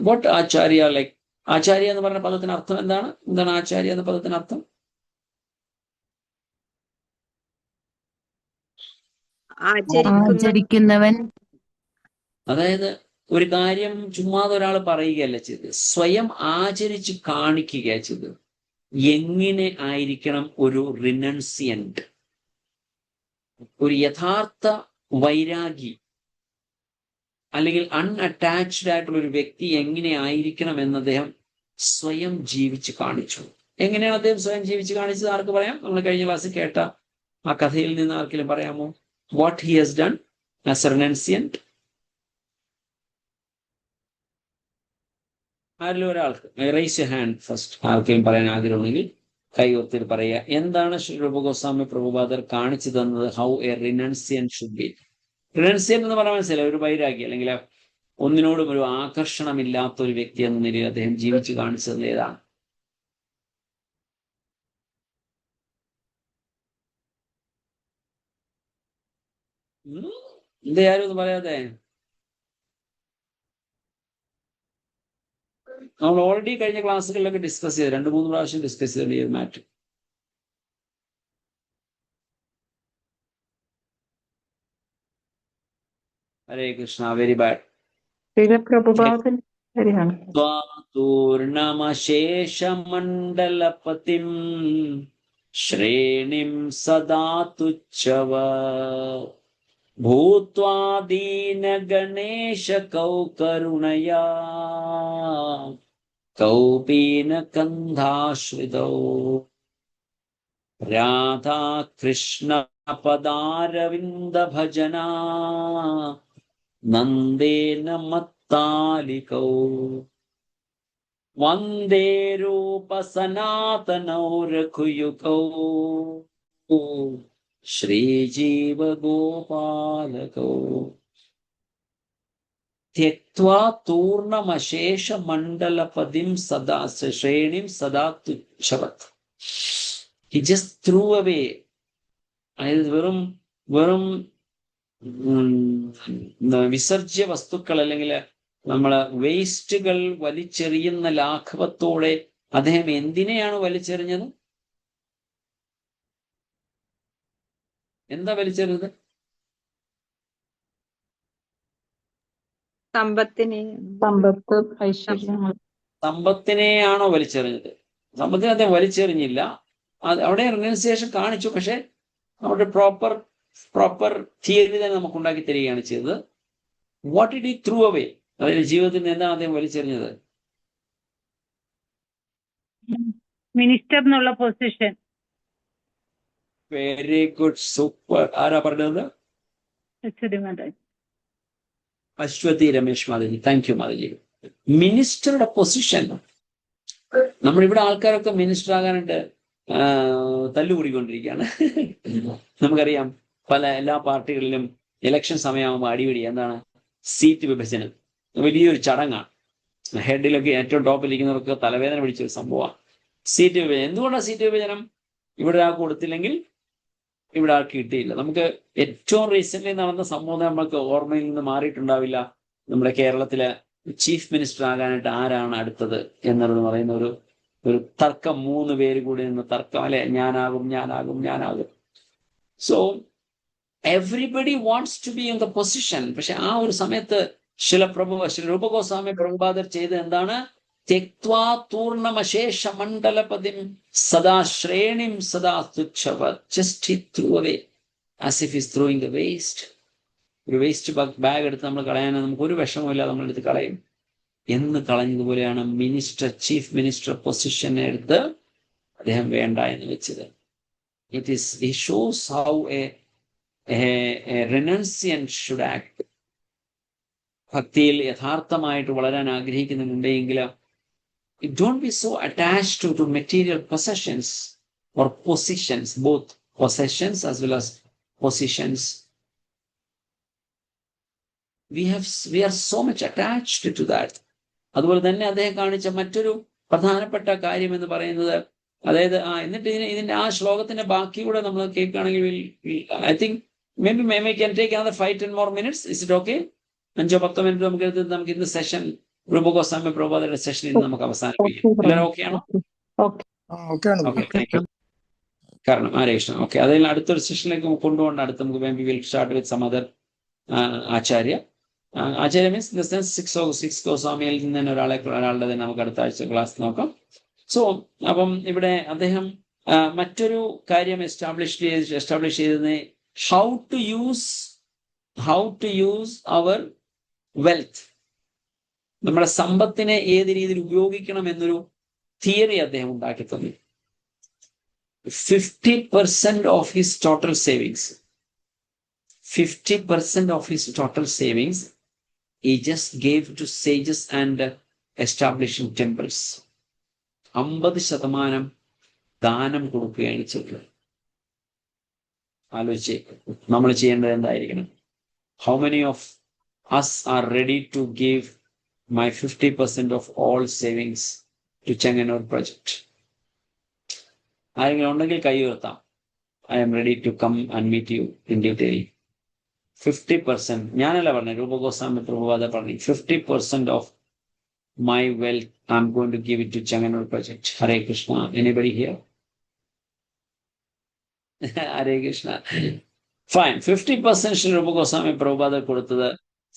വാട്ട് ആചാര്യ, ലൈക്ക് ആചാര്യ എന്ന് പറഞ്ഞ പദത്തിന് അർത്ഥം എന്താണ് ആചാര്യ എന്ന പദത്തിന് അർത്ഥം? ആചരിക്കുന്നവൻ. അതായത് ഒരു കാര്യം ചുമ്മാതെ ഒരാൾ പറയുകയല്ല ചെയ്തത്, സ്വയം ആചരിച്ച് കാണിക്കുകയാണ് ചെയ്തത്. എങ്ങനെ ആയിരിക്കണം ഒരു റിനൻസിയന്റ്, ഒരു യഥാർത്ഥ വൈരാഗി അല്ലെങ്കിൽ അൺഅറ്റാച്ച്ഡ് ആയിട്ടുള്ള ഒരു വ്യക്തി എങ്ങനെ ആയിരിക്കണം എന്ന് അദ്ദേഹം സ്വയം ജീവിച്ച് കാണിച്ചു. എങ്ങനെയാണ് അദ്ദേഹം സ്വയം ജീവിച്ച് കാണിച്ചത്? ആർക്ക് പറയാം? നമ്മൾ കഴിഞ്ഞ ക്ലാസ്സിൽ കേട്ട ആ കഥയിൽ നിന്ന് ആർക്കെങ്കിലും പറയാമോ? What he has done as a renunciant? ആരിലും ഒരാൾക്ക് റൈസ് എ ഹാൻഡ് ഫസ്റ്റ്. ആർക്കെങ്കിലും പറയാൻ ആഗ്രഹമുണ്ടെങ്കിൽ കൈ ഒത്തിരി പറയുക. എന്താണ് ശ്രീ രൂപ ഗോസ്വാമി പ്രഭുപാദർ കാണിച്ചു തന്നത്? How a renunciant should be. Renunciant എന്ന് പറയാൻ മനസ്സിലായി, ഒരു വൈരാഗി അല്ലെങ്കിൽ ഒന്നിനോടും ഒരു ആകർഷണമില്ലാത്ത ഒരു വ്യക്തി എന്ന നിലയിൽ അദ്ദേഹം ജീവിച്ചു കാണിച്ചത് ഏതാണ്? എന്താ ആരും ഒന്ന് പറയാതെ? നമ്മൾ ഓൾറെഡി കഴിഞ്ഞ ക്ലാസ്സുകളിലൊക്കെ ഡിസ്കസ് ചെയ്ത് 2-3 പ്രാവശ്യം ഡിസ്കസ് ചെയ്ത ഈ ഒരു matter. Hare Krishna. Very bad. പ്രഭുപാദൻ ശരിയാണ്. പൂർണമശേഷമണ്ഡലപതിം ശ്രേണിം സദാ തുച്ഛവ ഭൂത്വാ ദീനഗണേശ കൗകരുണയാ കൗപീനകന്ധാശ്രിതൗ രാധാകൃഷ്ണ പദാരവിന്ദ ഭജനാ നന്ദേന മത്താലികൗ വന്ദേ രൂപ സനാതനൗ രഘുയുഗൗ ശ്രീജീവ ഗോപാലകൗ ത്യക്ത്വാ തൂർണമശേഷ മണ്ഡലപതിം സദാ ശ്രേണിം സദാ തുച്ഛവത്. He just threw away. അതായത് വെറും വിസർജ്യ വസ്തുക്കൾ അല്ലെങ്കിൽ നമ്മള് വേസ്റ്റുകൾ വലിച്ചെറിയുന്ന ലാഘവത്തോടെ അദ്ദേഹം എന്തിനെയാണ് വലിച്ചെറിഞ്ഞത്? എന്താ വലിച്ചെറിഞ്ഞത്? സമ്പത്ത്, ഐശ്വര്യങ്ങൾ. സമ്പത്തിനെയാണോ വലിച്ചെറിഞ്ഞത്? സമ്പത്തിനെ അദ്ദേഹം വലിച്ചെറിഞ്ഞില്ല. അവിടെ റിനൻസിയേഷൻ കാണിച്ചു. പക്ഷെ അവിടെ പ്രോപ്പർ തിയറി തന്നെ നമുക്ക് ഉണ്ടാക്കി തരികയാണ് ചെയ്തത്. What did he threw away? അതായത് ജീവിതത്തിൽ നിന്ന് എന്താണ് അദ്ദേഹം വലിച്ചെറിഞ്ഞത്? മിനിസ്റ്റർ എന്നുള്ള പൊസിഷൻ. Very good, super. ആരാ പറഞ്ഞത്? അശ്വതി രമേശ് മാധവി. Thank you Madhavi. മിനിസ്റ്ററുടെ പൊസിഷൻ. നമ്മളിവിടെ ആൾക്കാരൊക്കെ മിനിസ്റ്റർ ആകാനായിട്ട് തല്ലുകൂടിക്കൊണ്ടിരിക്കുകയാണ്. നമുക്കറിയാം എല്ലാ പാർട്ടികളിലും ഇലക്ഷൻ സമയമാകുമ്പോൾ അടിപിടി. എന്താണ്? സീറ്റ് വിഭജനം. വലിയൊരു ചടങ്ങാണ്. ഹെഡിലൊക്കെ ഏറ്റവും ടോപ്പിലിരിക്കുന്നവർക്ക് തലവേദന പിടിച്ചൊരു സംഭവമാണ് സീറ്റ് വിഭജനം. എന്തുകൊണ്ടാണ് സീറ്റ് വിഭജനം? ഇവിടെ ഒരാൾക്ക് കൊടുത്തില്ലെങ്കിൽ ഇവിടെ ആൾക്ക് കിട്ടിയില്ല. നമുക്ക് ഏറ്റവും റീസെന്റ് നടന്ന സംഭവം നമ്മൾക്ക് ഓർമ്മയിൽ നിന്ന് മാറിയിട്ടുണ്ടാവില്ല. നമ്മുടെ കേരളത്തിലെ ചീഫ് മിനിസ്റ്റർ ആകാനായിട്ട് ആരാണ് അടുത്തത് എന്നുള്ളത് പറയുന്ന ഒരു തർക്കം. 3 പേര് കൂടി നിന്ന് തർക്കം, അല്ലെ? ഞാനാകും. So everybody wants to be in the position. പക്ഷെ ആ ഒരു സമയത്ത് ശ്രീ രൂപ ഗോസ്വാമി പ്രഭുപാദർ ചെയ്ത് എന്താണ്? ത്യക്ത്വാ തൂർണമശേഷ മണ്ഡലപതിം സദാ ശ്രേണിം സദാ തുച്ഛവത്. Just he threw away as if is throwing the waste. ഒരു വേസ്റ്റ് ബാഗ് എടുത്ത് നമ്മൾ കളയാൻ നമുക്ക് ഒരു വിഷമമില്ല, നമ്മളെടുത്ത് കളയും. എന്ന് കളഞ്ഞതുപോലെയാണ് ചീഫ് മിനിസ്റ്റർ പൊസിഷനെ എടുത്ത് അദ്ദേഹം വേണ്ട എന്ന് വെച്ചത്. It shows how a renunciant should act. ഭക്തിയിൽ യഥാർത്ഥമായിട്ട് വളരാൻ ആഗ്രഹിക്കുന്നുണ്ടെങ്കിൽ don't be so attached to material possessions or positions, both possessions as well as positions. We are so much attached to that. അതുപോലെ തന്നെ അദ്ദേഹം കാണിച്ച മറ്റൊരു പ്രധാനപ്പെട്ട കാര്യം എന്ന് പറയുന്നത്, അതായത് എന്നിട്ട് ഇതിന്റെ ആ ശ്ലോകത്തിന്റെ ബാക്കി കൂടെ നമ്മൾ കേൾക്കുകയാണെങ്കിൽ I think maybe can take another 5-10 more minutes. Is it okay? 5-10 minute നമുക്ക് ഇന്ന് സെഷൻ രൂപ ഗോസ്വാമി പ്രഭുപാദരുടെ സെഷൻ ഇന്ന് നമുക്ക് അവസാനിപ്പിക്കാം. എല്ലാവരും ഓക്കെ ആണോ? കാരണം ഹരേ കൃഷ്ണ. ഓക്കെ, അതിൽ അടുത്തൊരു സെഷനിലേക്ക് കൊണ്ടുപോകേണ്ട. അടുത്ത് നമുക്ക് we will start with some other Acharya. Acharya means in the sense 6 ഗോസ്വാമിയിൽ നിന്ന് തന്നെ ഒരാളുടെ തന്നെ നമുക്ക് അടുത്ത ആഴ്ച ക്ലാസ് നോക്കാം. സോ അപ്പം ഇവിടെ അദ്ദേഹം മറ്റൊരു കാര്യം എസ്റ്റാബ്ലിഷ് ചെയ്തത് how to use our wealth, നമ്മുടെ സമ്പത്തിനെ ഏത് രീതിയിൽ ഉപയോഗിക്കണം എന്നൊരു തിയറി അദ്ദേഹം ഉണ്ടാക്കി തന്നു. 50% of his total savings 50% of his total savings he just gave to sages and establishing temples. 50% ദാനം കൊടുക്കുകയാണ് ചെയ്തത്. ആലോചിച്ച് നമ്മൾ ചെയ്യേണ്ടത് എന്തായിരിക്കണം? How many of us are ready to give my 50% of all savings to Changanur project? ആരെങ്കിലും ഉണ്ടെങ്കിൽ കൈ ഉയർത്താം. I am ready to come and meet you in detail. 50%, ഞാനല്ല പറഞ്ഞു, രൂപ ഗോസ്വാമി പ്രഭുപാദ പറഞ്ഞു, 50% of my wealth I'm going to give it to Changanur project. Hare Krishna. Anybody here? Hare Krishna. Fine. 50% Shri Rupa Goswami Prabhupada കൊടുത്തത്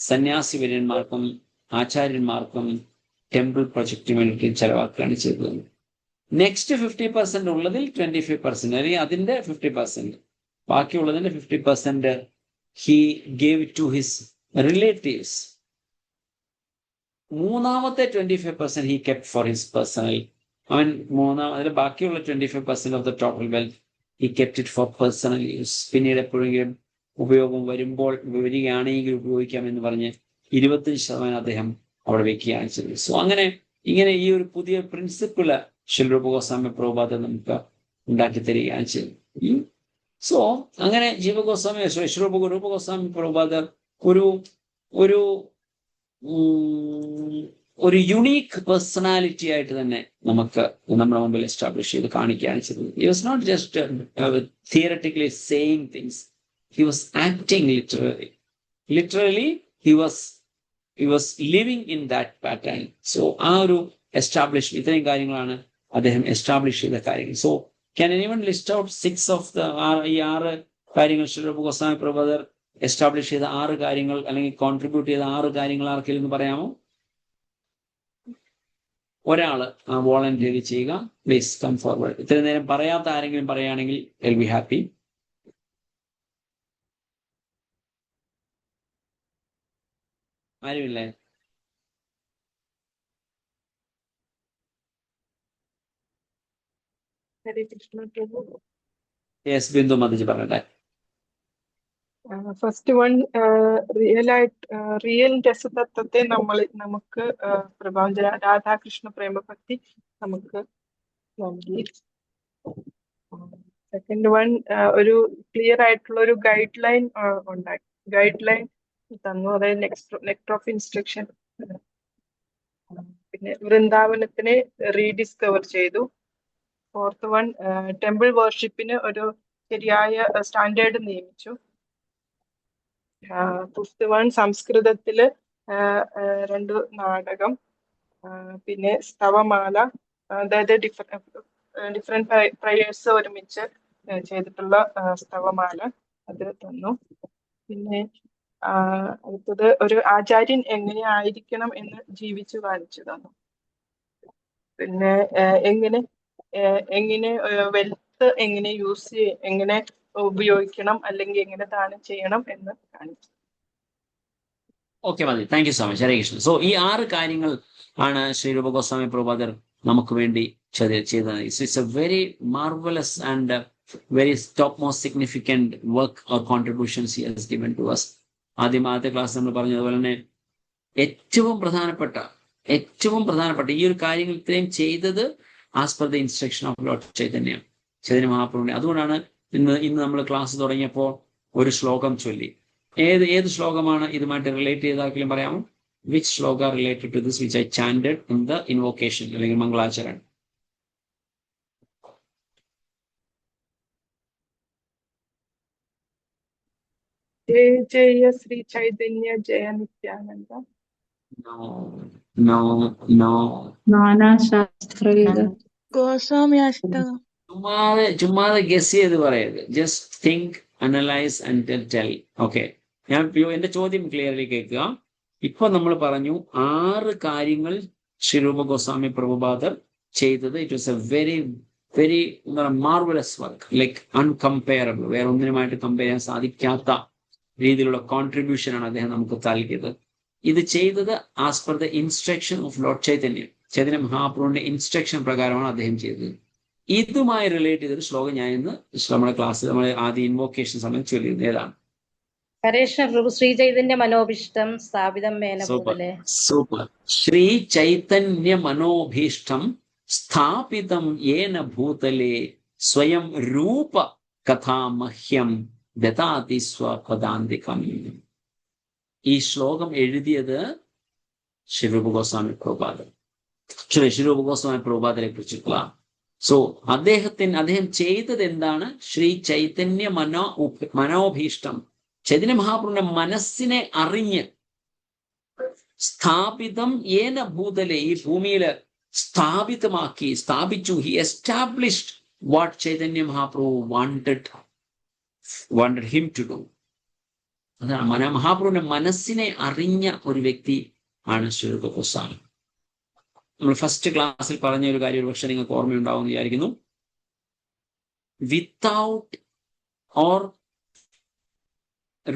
സന്യാസി വര്യന്മാർക്കും ആചാര്യന്മാർക്കും temple പ്രൊജക്ടിന് വേണ്ടി ചെലവാക്കുകയാണ് ചെയ്തത്. നെക്സ്റ്റ് 50% ഉള്ളതിൽ 25%, അല്ലെങ്കിൽ അതിന്റെ 50%, ബാക്കിയുള്ളതിന്റെ 50% he gave it to his relatives. മൂന്നാമത്തെ 25% he kept for his personal. അവൻ അതിൽ ബാക്കിയുള്ള 25% of the total wealth he kept it for personal use. പിന്നീട് എപ്പോഴെങ്കിലും ഉപയോഗം വരികയാണെങ്കിൽ ഉപയോഗിക്കാം എന്ന് പറഞ്ഞ് 25% അദ്ദേഹം അവിടെ വെക്കുകയാണ് ചെയ്തത്. സോ ഇങ്ങനെ ഈ ഒരു പുതിയ പ്രിൻസിപ്പിള് ശ്രീ രൂപ ഗോസ്വാമി പ്രഭുപാദ നമുക്ക് ഉണ്ടാക്കി തരികയാണ് ചെയ്തത്. സോ അങ്ങനെ രൂപ ഗോസ്വാമി പ്രഭുപാദ ഒരു യുണീക്ക് പേഴ്സണാലിറ്റി ആയിട്ട് തന്നെ നമുക്ക് നമ്മുടെ മുമ്പിൽ എസ്റ്റാബ്ലിഷ് ചെയ്ത് കാണിക്കുകയാണ് ചെയ്തത്. He was not just theoretically saying things. He was acting literally. He was living in that pattern. So ആ ഒരു എസ്റ്റാബ്ലിഷ്, ഇത്രയും കാര്യങ്ങളാണ് അദ്ദേഹം എസ്റ്റാബ്ലിഷ് ചെയ്ത കാര്യങ്ങൾ. So can anyone list out 6 of the ഈ 6 കാര്യങ്ങൾ ശ്രീ രൂപ ഗോസ്വാമി പ്രഭുപാദർ എസ്റ്റാബ്ലിഷ് ചെയ്ത 6 കാര്യങ്ങൾ, അല്ലെങ്കിൽ കോൺട്രിബ്യൂട്ട് ചെയ്ത 6 കാര്യങ്ങൾ ആർക്കെങ്കിലും എന്ന് പറയാമോ? ഒരാള് വോളണ്ടിയർ ചെയ്യുക. Please come forward. ഇത്രയും നേരം പറയാത്ത ആരെങ്കിലും പറയുകയാണെങ്കിൽ ഐ വിൽ ബി ഹാപ്പി. ആരുമില്ലേ? ഹരേ കൃഷ്ണ പ്രഭു. യെസ്, ബിന്ദു മതിച്ച് പറയട്ടെ. ഫസ്റ്റ് വൺ, റിയൽ രസതത്വത്തെ നമുക്ക് പ്രഭാവം രാധാകൃഷ്ണ പ്രേമഭക്തി നമുക്ക് നൽകി. സെക്കൻഡ് വൺ, ഒരു ക്ലിയർ ആയിട്ടുള്ള ഒരു ഗൈഡ് ലൈൻ തന്നു, അതായത് നെക്സ്റ്റ് ഓഫ് ഇൻസ്ട്രക്ഷൻ. പിന്നെ വൃന്ദാവനത്തിനെ റീഡിസ്കവർ ചെയ്തു. ഫോർത്ത് വൺ, ടെമ്പിൾ വർഷിപ്പിന് ഒരു ശരിയായ സ്റ്റാൻഡേർഡ് നിയമിച്ചു. ഫിഫ്ത്ത് വൺ, സംസ്കൃതത്തില് 2 നാടകം, പിന്നെ സ്തവമാല, അതായത് ഡിഫറെന്റ് പ്രയേഴ്സ് ഒരുമിച്ച് ചെയ്തിട്ടുള്ള സ്തവമാല അത് തന്നു. പിന്നെ അടുത്തത് ഒരു ആചാര്യൻ എങ്ങനെ ആയിരിക്കണം എന്ന് ജീവിച്ചു കാണിച്ചു തന്നു. പിന്നെ എങ്ങനെ വെൽത്ത് എങ്ങനെ എങ്ങനെ ഉപയോഗിക്കണം, അല്ലെങ്കിൽ എങ്ങനെ ദാനം ചെയ്യണം എന്ന് കാണിച്ചു. ഓക്കെ, മതി. Thank you so much. Hare Krishna. So ഈ 6 കാര്യങ്ങൾ ആണ് ശ്രീ രൂപ ഗോസ്വാമി പ്രഭുപാദർ നമുക്ക് വേണ്ടി ചെയ്തത്. It's a very marvellous and very topmost significant work or contributions he has given to us. ആദ്യത്തെ ക്ലാസ് നമ്മൾ പറഞ്ഞതുപോലെ തന്നെ ഏറ്റവും പ്രധാനപ്പെട്ട ഈ ഒരു കാര്യങ്ങൾ ഇത്രയും ചെയ്തത് as per the instruction of Lord Chaitanya മഹാപ്രഭുവിനെ. അതുകൊണ്ടാണ് ഇന്ന് നമ്മൾ ക്ലാസ് തുടങ്ങിയപ്പോൾ ഒരു ശ്ലോകം ചൊല്ലി. ഏത് ശ്ലോകമാണ് ഇതുമായിട്ട് റിലേറ്റ് ചെയ്താക്കിലും പറയാമോ? Which shloka related to this which I chanted in the invocation അല്ലെങ്കിൽ മംഗളാചരണം? ജയ ജയ ശ്രീ ചൈതന്യ ജയ നിത്യാനന്ദ. നാനാശാസ്ത്രവിധ ഗോസ്വാമി അഷ്ടകം. ചുമ്മാതെ ഗസ് ചെയ്ത് പറയരുത്. Just think, analyse and tell. Okay, ഞാൻ എന്റെ ചോദ്യം ക്ലിയർലി കേൾക്കുക. ഇപ്പൊ നമ്മൾ പറഞ്ഞു 6 കാര്യങ്ങൾ ശ്രീ രൂപ ഗോസ്വാമി പ്രഭുപാദർ ചെയ്തത് it was a very very marvellous work, like uncomparable, വേറെ ഒന്നിനുമായിട്ട് കമ്പയർ ചെയ്യാൻ സാധിക്കാത്ത രീതിയിലുള്ള കോൺട്രിബ്യൂഷനാണ് അദ്ദേഹം നമുക്ക് നൽകിയത്. ഇത് ചെയ്തത് as per the instruction of Lord Chaitanya, Chaitanya മഹാപ്രഭുവിന്റെ ഇൻസ്ട്രക്ഷൻ പ്രകാരമാണ് അദ്ദേഹം ചെയ്തത്. ഇതുമായി റിലേറ്റ് ചെയ്തൊരു ശ്ലോകം ഞാൻ ഇന്ന് നമ്മുടെ ക്ലാസ്സിൽ നമ്മൾ ആദ്യ ഇൻവോക്കേഷൻ സമയം ചൊല്ലിയിരുന്നത് ഏതാണ്? ഹരേഷ്ണ പ്രഭു ശ്രീ ചൈതന്യ മനോഭിഷ്ടം സ്ഥാപിതം മേന ഭൂതലേ. സൂപ്പർ. ശ്രീ ചൈതന്യ മനോഭീഷ്ടം സ്ഥാപിതം യേന ഭൂതലേ സ്വയം രൂപ കഥാമഹ്യം ദദാതി സ്വപദാന്തികം. ഈ ശ്ലോകം എഴുതിയത് ശ്രീരൂപ ഗോസ്വാമി പ്രഭുപാദർ. ശ്രീരൂപ ഗോസ്വാമി പ്രഭുപാദരെ കുറിച്ചിട്ടുള്ള സോ അദ്ദേഹം ചെയ്തത് എന്താണ്? ശ്രീ ചൈതന്യ മനോഭീഷ്ടം, ചൈതന്യ മഹാപ്രഭുവിന്റെ മനസ്സിനെ അറിഞ്ഞ് സ്ഥാപിതം ഏന ഭൂതലെ, ഈ ഭൂമിയിൽ സ്ഥാപിച്ചു. He established what Chaitanya Mahaprabhu wanted him to do. അതാണ് മഹാപ്രഭുവിന്റെ മനസ്സിനെ അറിഞ്ഞ ഒരു വ്യക്തി ആണ് ശ്രീരൂപ ഗോസ്വാമി. നമ്മൾ ഫസ്റ്റ് ക്ലാസ്സിൽ പറഞ്ഞ ഒരു കാര്യം ഒരു പക്ഷെ നിങ്ങൾക്ക് ഓർമ്മയുണ്ടാവും എന്ന് വിചാരിക്കുന്നു. വിത്തൗട്ട് ഓർ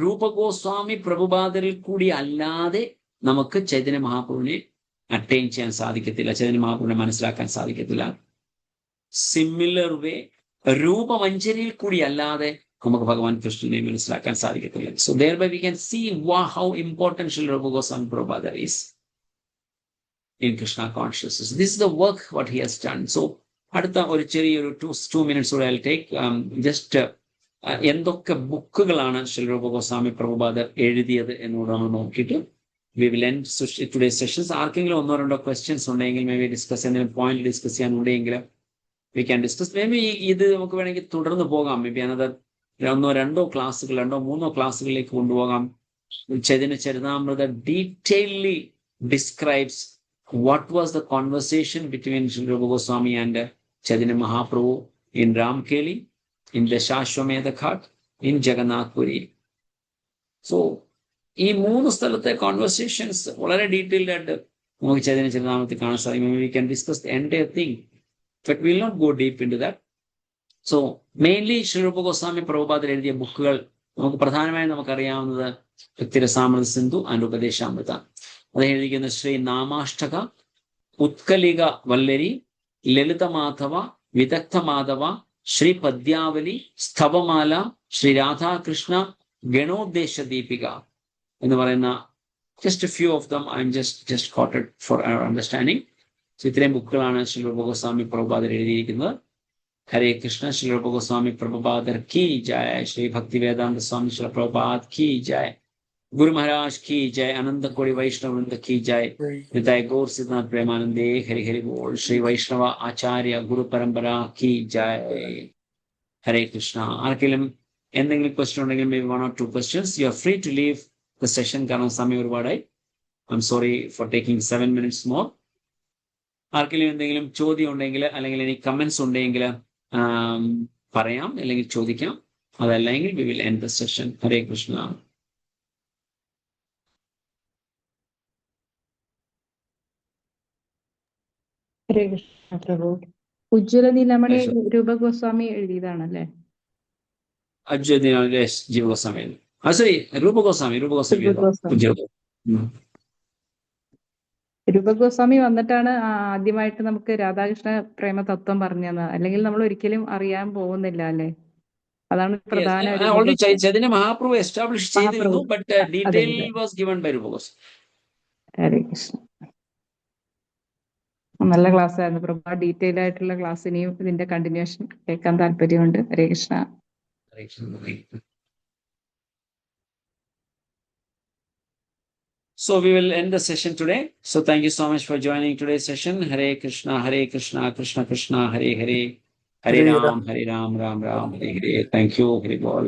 രൂപ ഗോസ്വാമി പ്രഭുപാദരിൽ കൂടി അല്ലാതെ നമുക്ക് ചൈതന്യ മഹാപ്രഭുവിനെ അറ്റൈൻ ചെയ്യാൻ സാധിക്കത്തില്ല, ചൈതന്യ മഹാപ്രഭുവിനെ മനസ്സിലാക്കാൻ സാധിക്കത്തില്ല. സിമിലർ വേ രൂപമഞ്ജരിയിൽ കൂടി അല്ലാതെ നമുക്ക് ഭഗവാൻ കൃഷ്ണനെ മനസ്സിലാക്കാൻ സാധിക്കത്തില്ല. So thereby we can see how important Srila Rupa Goswami Prabhupada is in Krishna consciousness. This is the work what he has done. So അടുത്ത ഒരു ചെറിയൊരു 2 minutes കൂടെ I'll take just എന്തൊക്കെ ബുക്കുകളാണ് ശ്രീ രൂപ ഗോസ്വാമി പ്രഭുപാദർ എഴുതിയത് എന്നോട് നമ്മൾ നോക്കിയിട്ട് we will end today's sessions. ആർക്കെങ്കിലും 1-2 ക്വസ്റ്റ്യൻസ് ഉണ്ടെങ്കിൽ മേ ബി ഡിസ്കസ്, എന്തെങ്കിലും പോയിന്റ് ഡിസ്കസ് ചെയ്യാൻ ഉണ്ടെങ്കിൽ we can discuss. May be ഇത് നമുക്ക് വേണമെങ്കിൽ തുടർന്ന് പോകാം. മേ ബി another 1-2 ക്ലാസ്സുകൾ 2-3 ക്ലാസ്സുകളിലേക്ക് കൊണ്ടുപോകാം. Chaitanya Charitamrita detaily describes what was the conversation between Srila Rupa Goswami and Chaitanya Mahaprabhu in Ramkeli, in the Shashwamedha Ghat, in Jagannath Puri. So, ഈ 3 സ്ഥലത്തെ കോൺവെർസേഷൻസ് വളരെ ഡീറ്റെയിൽഡ് ആയിട്ട് നമുക്ക് ചൈതന്യ ചരിതാമൃതത്തിൽ കാണാൻ സാധിക്കും. We can discuss the entire thing, but we will not go deep into that. So, mainly Sri Rupa Goswami Prabhupada എഴുതിയ ബുക്കുകൾ നമുക്ക് പ്രധാനമായും നമുക്കറിയാവുന്നത് ഭക്തിരസാമൃത സിന്ധു ആൻഡ് ഉപദേശാമൃത. അദ്ദേഹം എഴുതിയിരിക്കുന്ന ശ്രീ നാമാഷ്ടക, ഉത്കലിക വല്ലരി, ലളിതമാധവ, വിദഗ്ധ മാധവ, ശ്രീ പദ്യാവലി, സ്തവമാല, ശ്രീ രാധാകൃഷ്ണ, ഗണോദ്ദേശ ദീപിക എന്ന് പറയുന്ന just few of them I am just quoted for our understanding. So ഇത്രയും ബുക്കുകളാണ് ശ്രീ രൂപ ഗോസ്വാമി പ്രഭുപാദർ എഴുതിയിരിക്കുന്നത്. ഹരേ കൃഷ്ണ. ശ്രീ രൂപ ഗോസ്വാമി പ്രഭുപാദർ കി ജയ. ശ്രീ ഭക്തി വേദാന്ത സ്വാമി ശ്രീ പ്രഭുപാദ് കി ജയ. गुरु महाराज की जय. अनंत कोटि वैष्णव वृंद की जय. निताय गौर सिद्धांत प्रेमानंदे हरि हरि बोल. श्री वैष्णव आचार्य गुरु परंपरा की जय. हरे कृष्णा. ആർക്കെങ്കിലും എന്തെങ്കിലും ക്വസ്റ്റ്യൻ ഉണ്ടെങ്കിൽ may be 1 or 2 questions. You are free to leave the session കാരണം സമയം ഒരുപാടായി. I'm sorry for taking 7 minutes more. ആർക്കെങ്കിലും എന്തെങ്കിലും ചോദ്യം ഉണ്ടെങ്കിൽ അല്ലെങ്കിൽ ഇനി കമന്റ്സ് ഉണ്ടെങ്കിൽ പറയാം, അല്ലെങ്കിൽ ചോദിക്കാം. അതല്ലെങ്കിൽ we will end the session. ഹരേ കൃഷ്ണ. ഹരേ കൃഷ്ണ പ്രഭു. ഉജ്ജ്വല നീലമണി രൂപ ഗോസ്വാമി എഴുതിയതാണല്ലേ? ജീവഗോസ്വാമി. സോറി, രൂപ ഗോസ്വാമി. രൂപ ഗോസ്വാമി വന്നിട്ടാണ് ആദ്യമായിട്ട് നമുക്ക് രാധാകൃഷ്ണ പ്രേമ തത്വം പറഞ്ഞു തന്നത്. അല്ലെങ്കിൽ നമ്മൾ ഒരിക്കലും അറിയാൻ പോകുന്നില്ല അല്ലെ? അതാണ് പ്രധാന. ചൈതന്യ മഹാപ്രഭു എസ്റ്റാബ്ലിഷ് ചെയ്തിരുന്നു, but detail was given by Rupa Goswami. ഹരേ കൃഷ്ണ. നല്ല ക്ലാസ് ആയിരുന്നു പ്രഭു. ഡീറ്റെയിൽ ആയിട്ടുള്ള ക്ലാസ് ഇനിയും ഇതിന്റെ കണ്ടിന്യൂഷൻ കേൾക്കാൻ താല്പര്യമുണ്ട്. ഹരേ Krishna. So we will end the session today. So thank you so much for joining today's session. Hare Krishna, Krishna Krishna, Hare Hare, Hare Ram, Ram Ram, Hare Hare. Thank you, Hare Bol.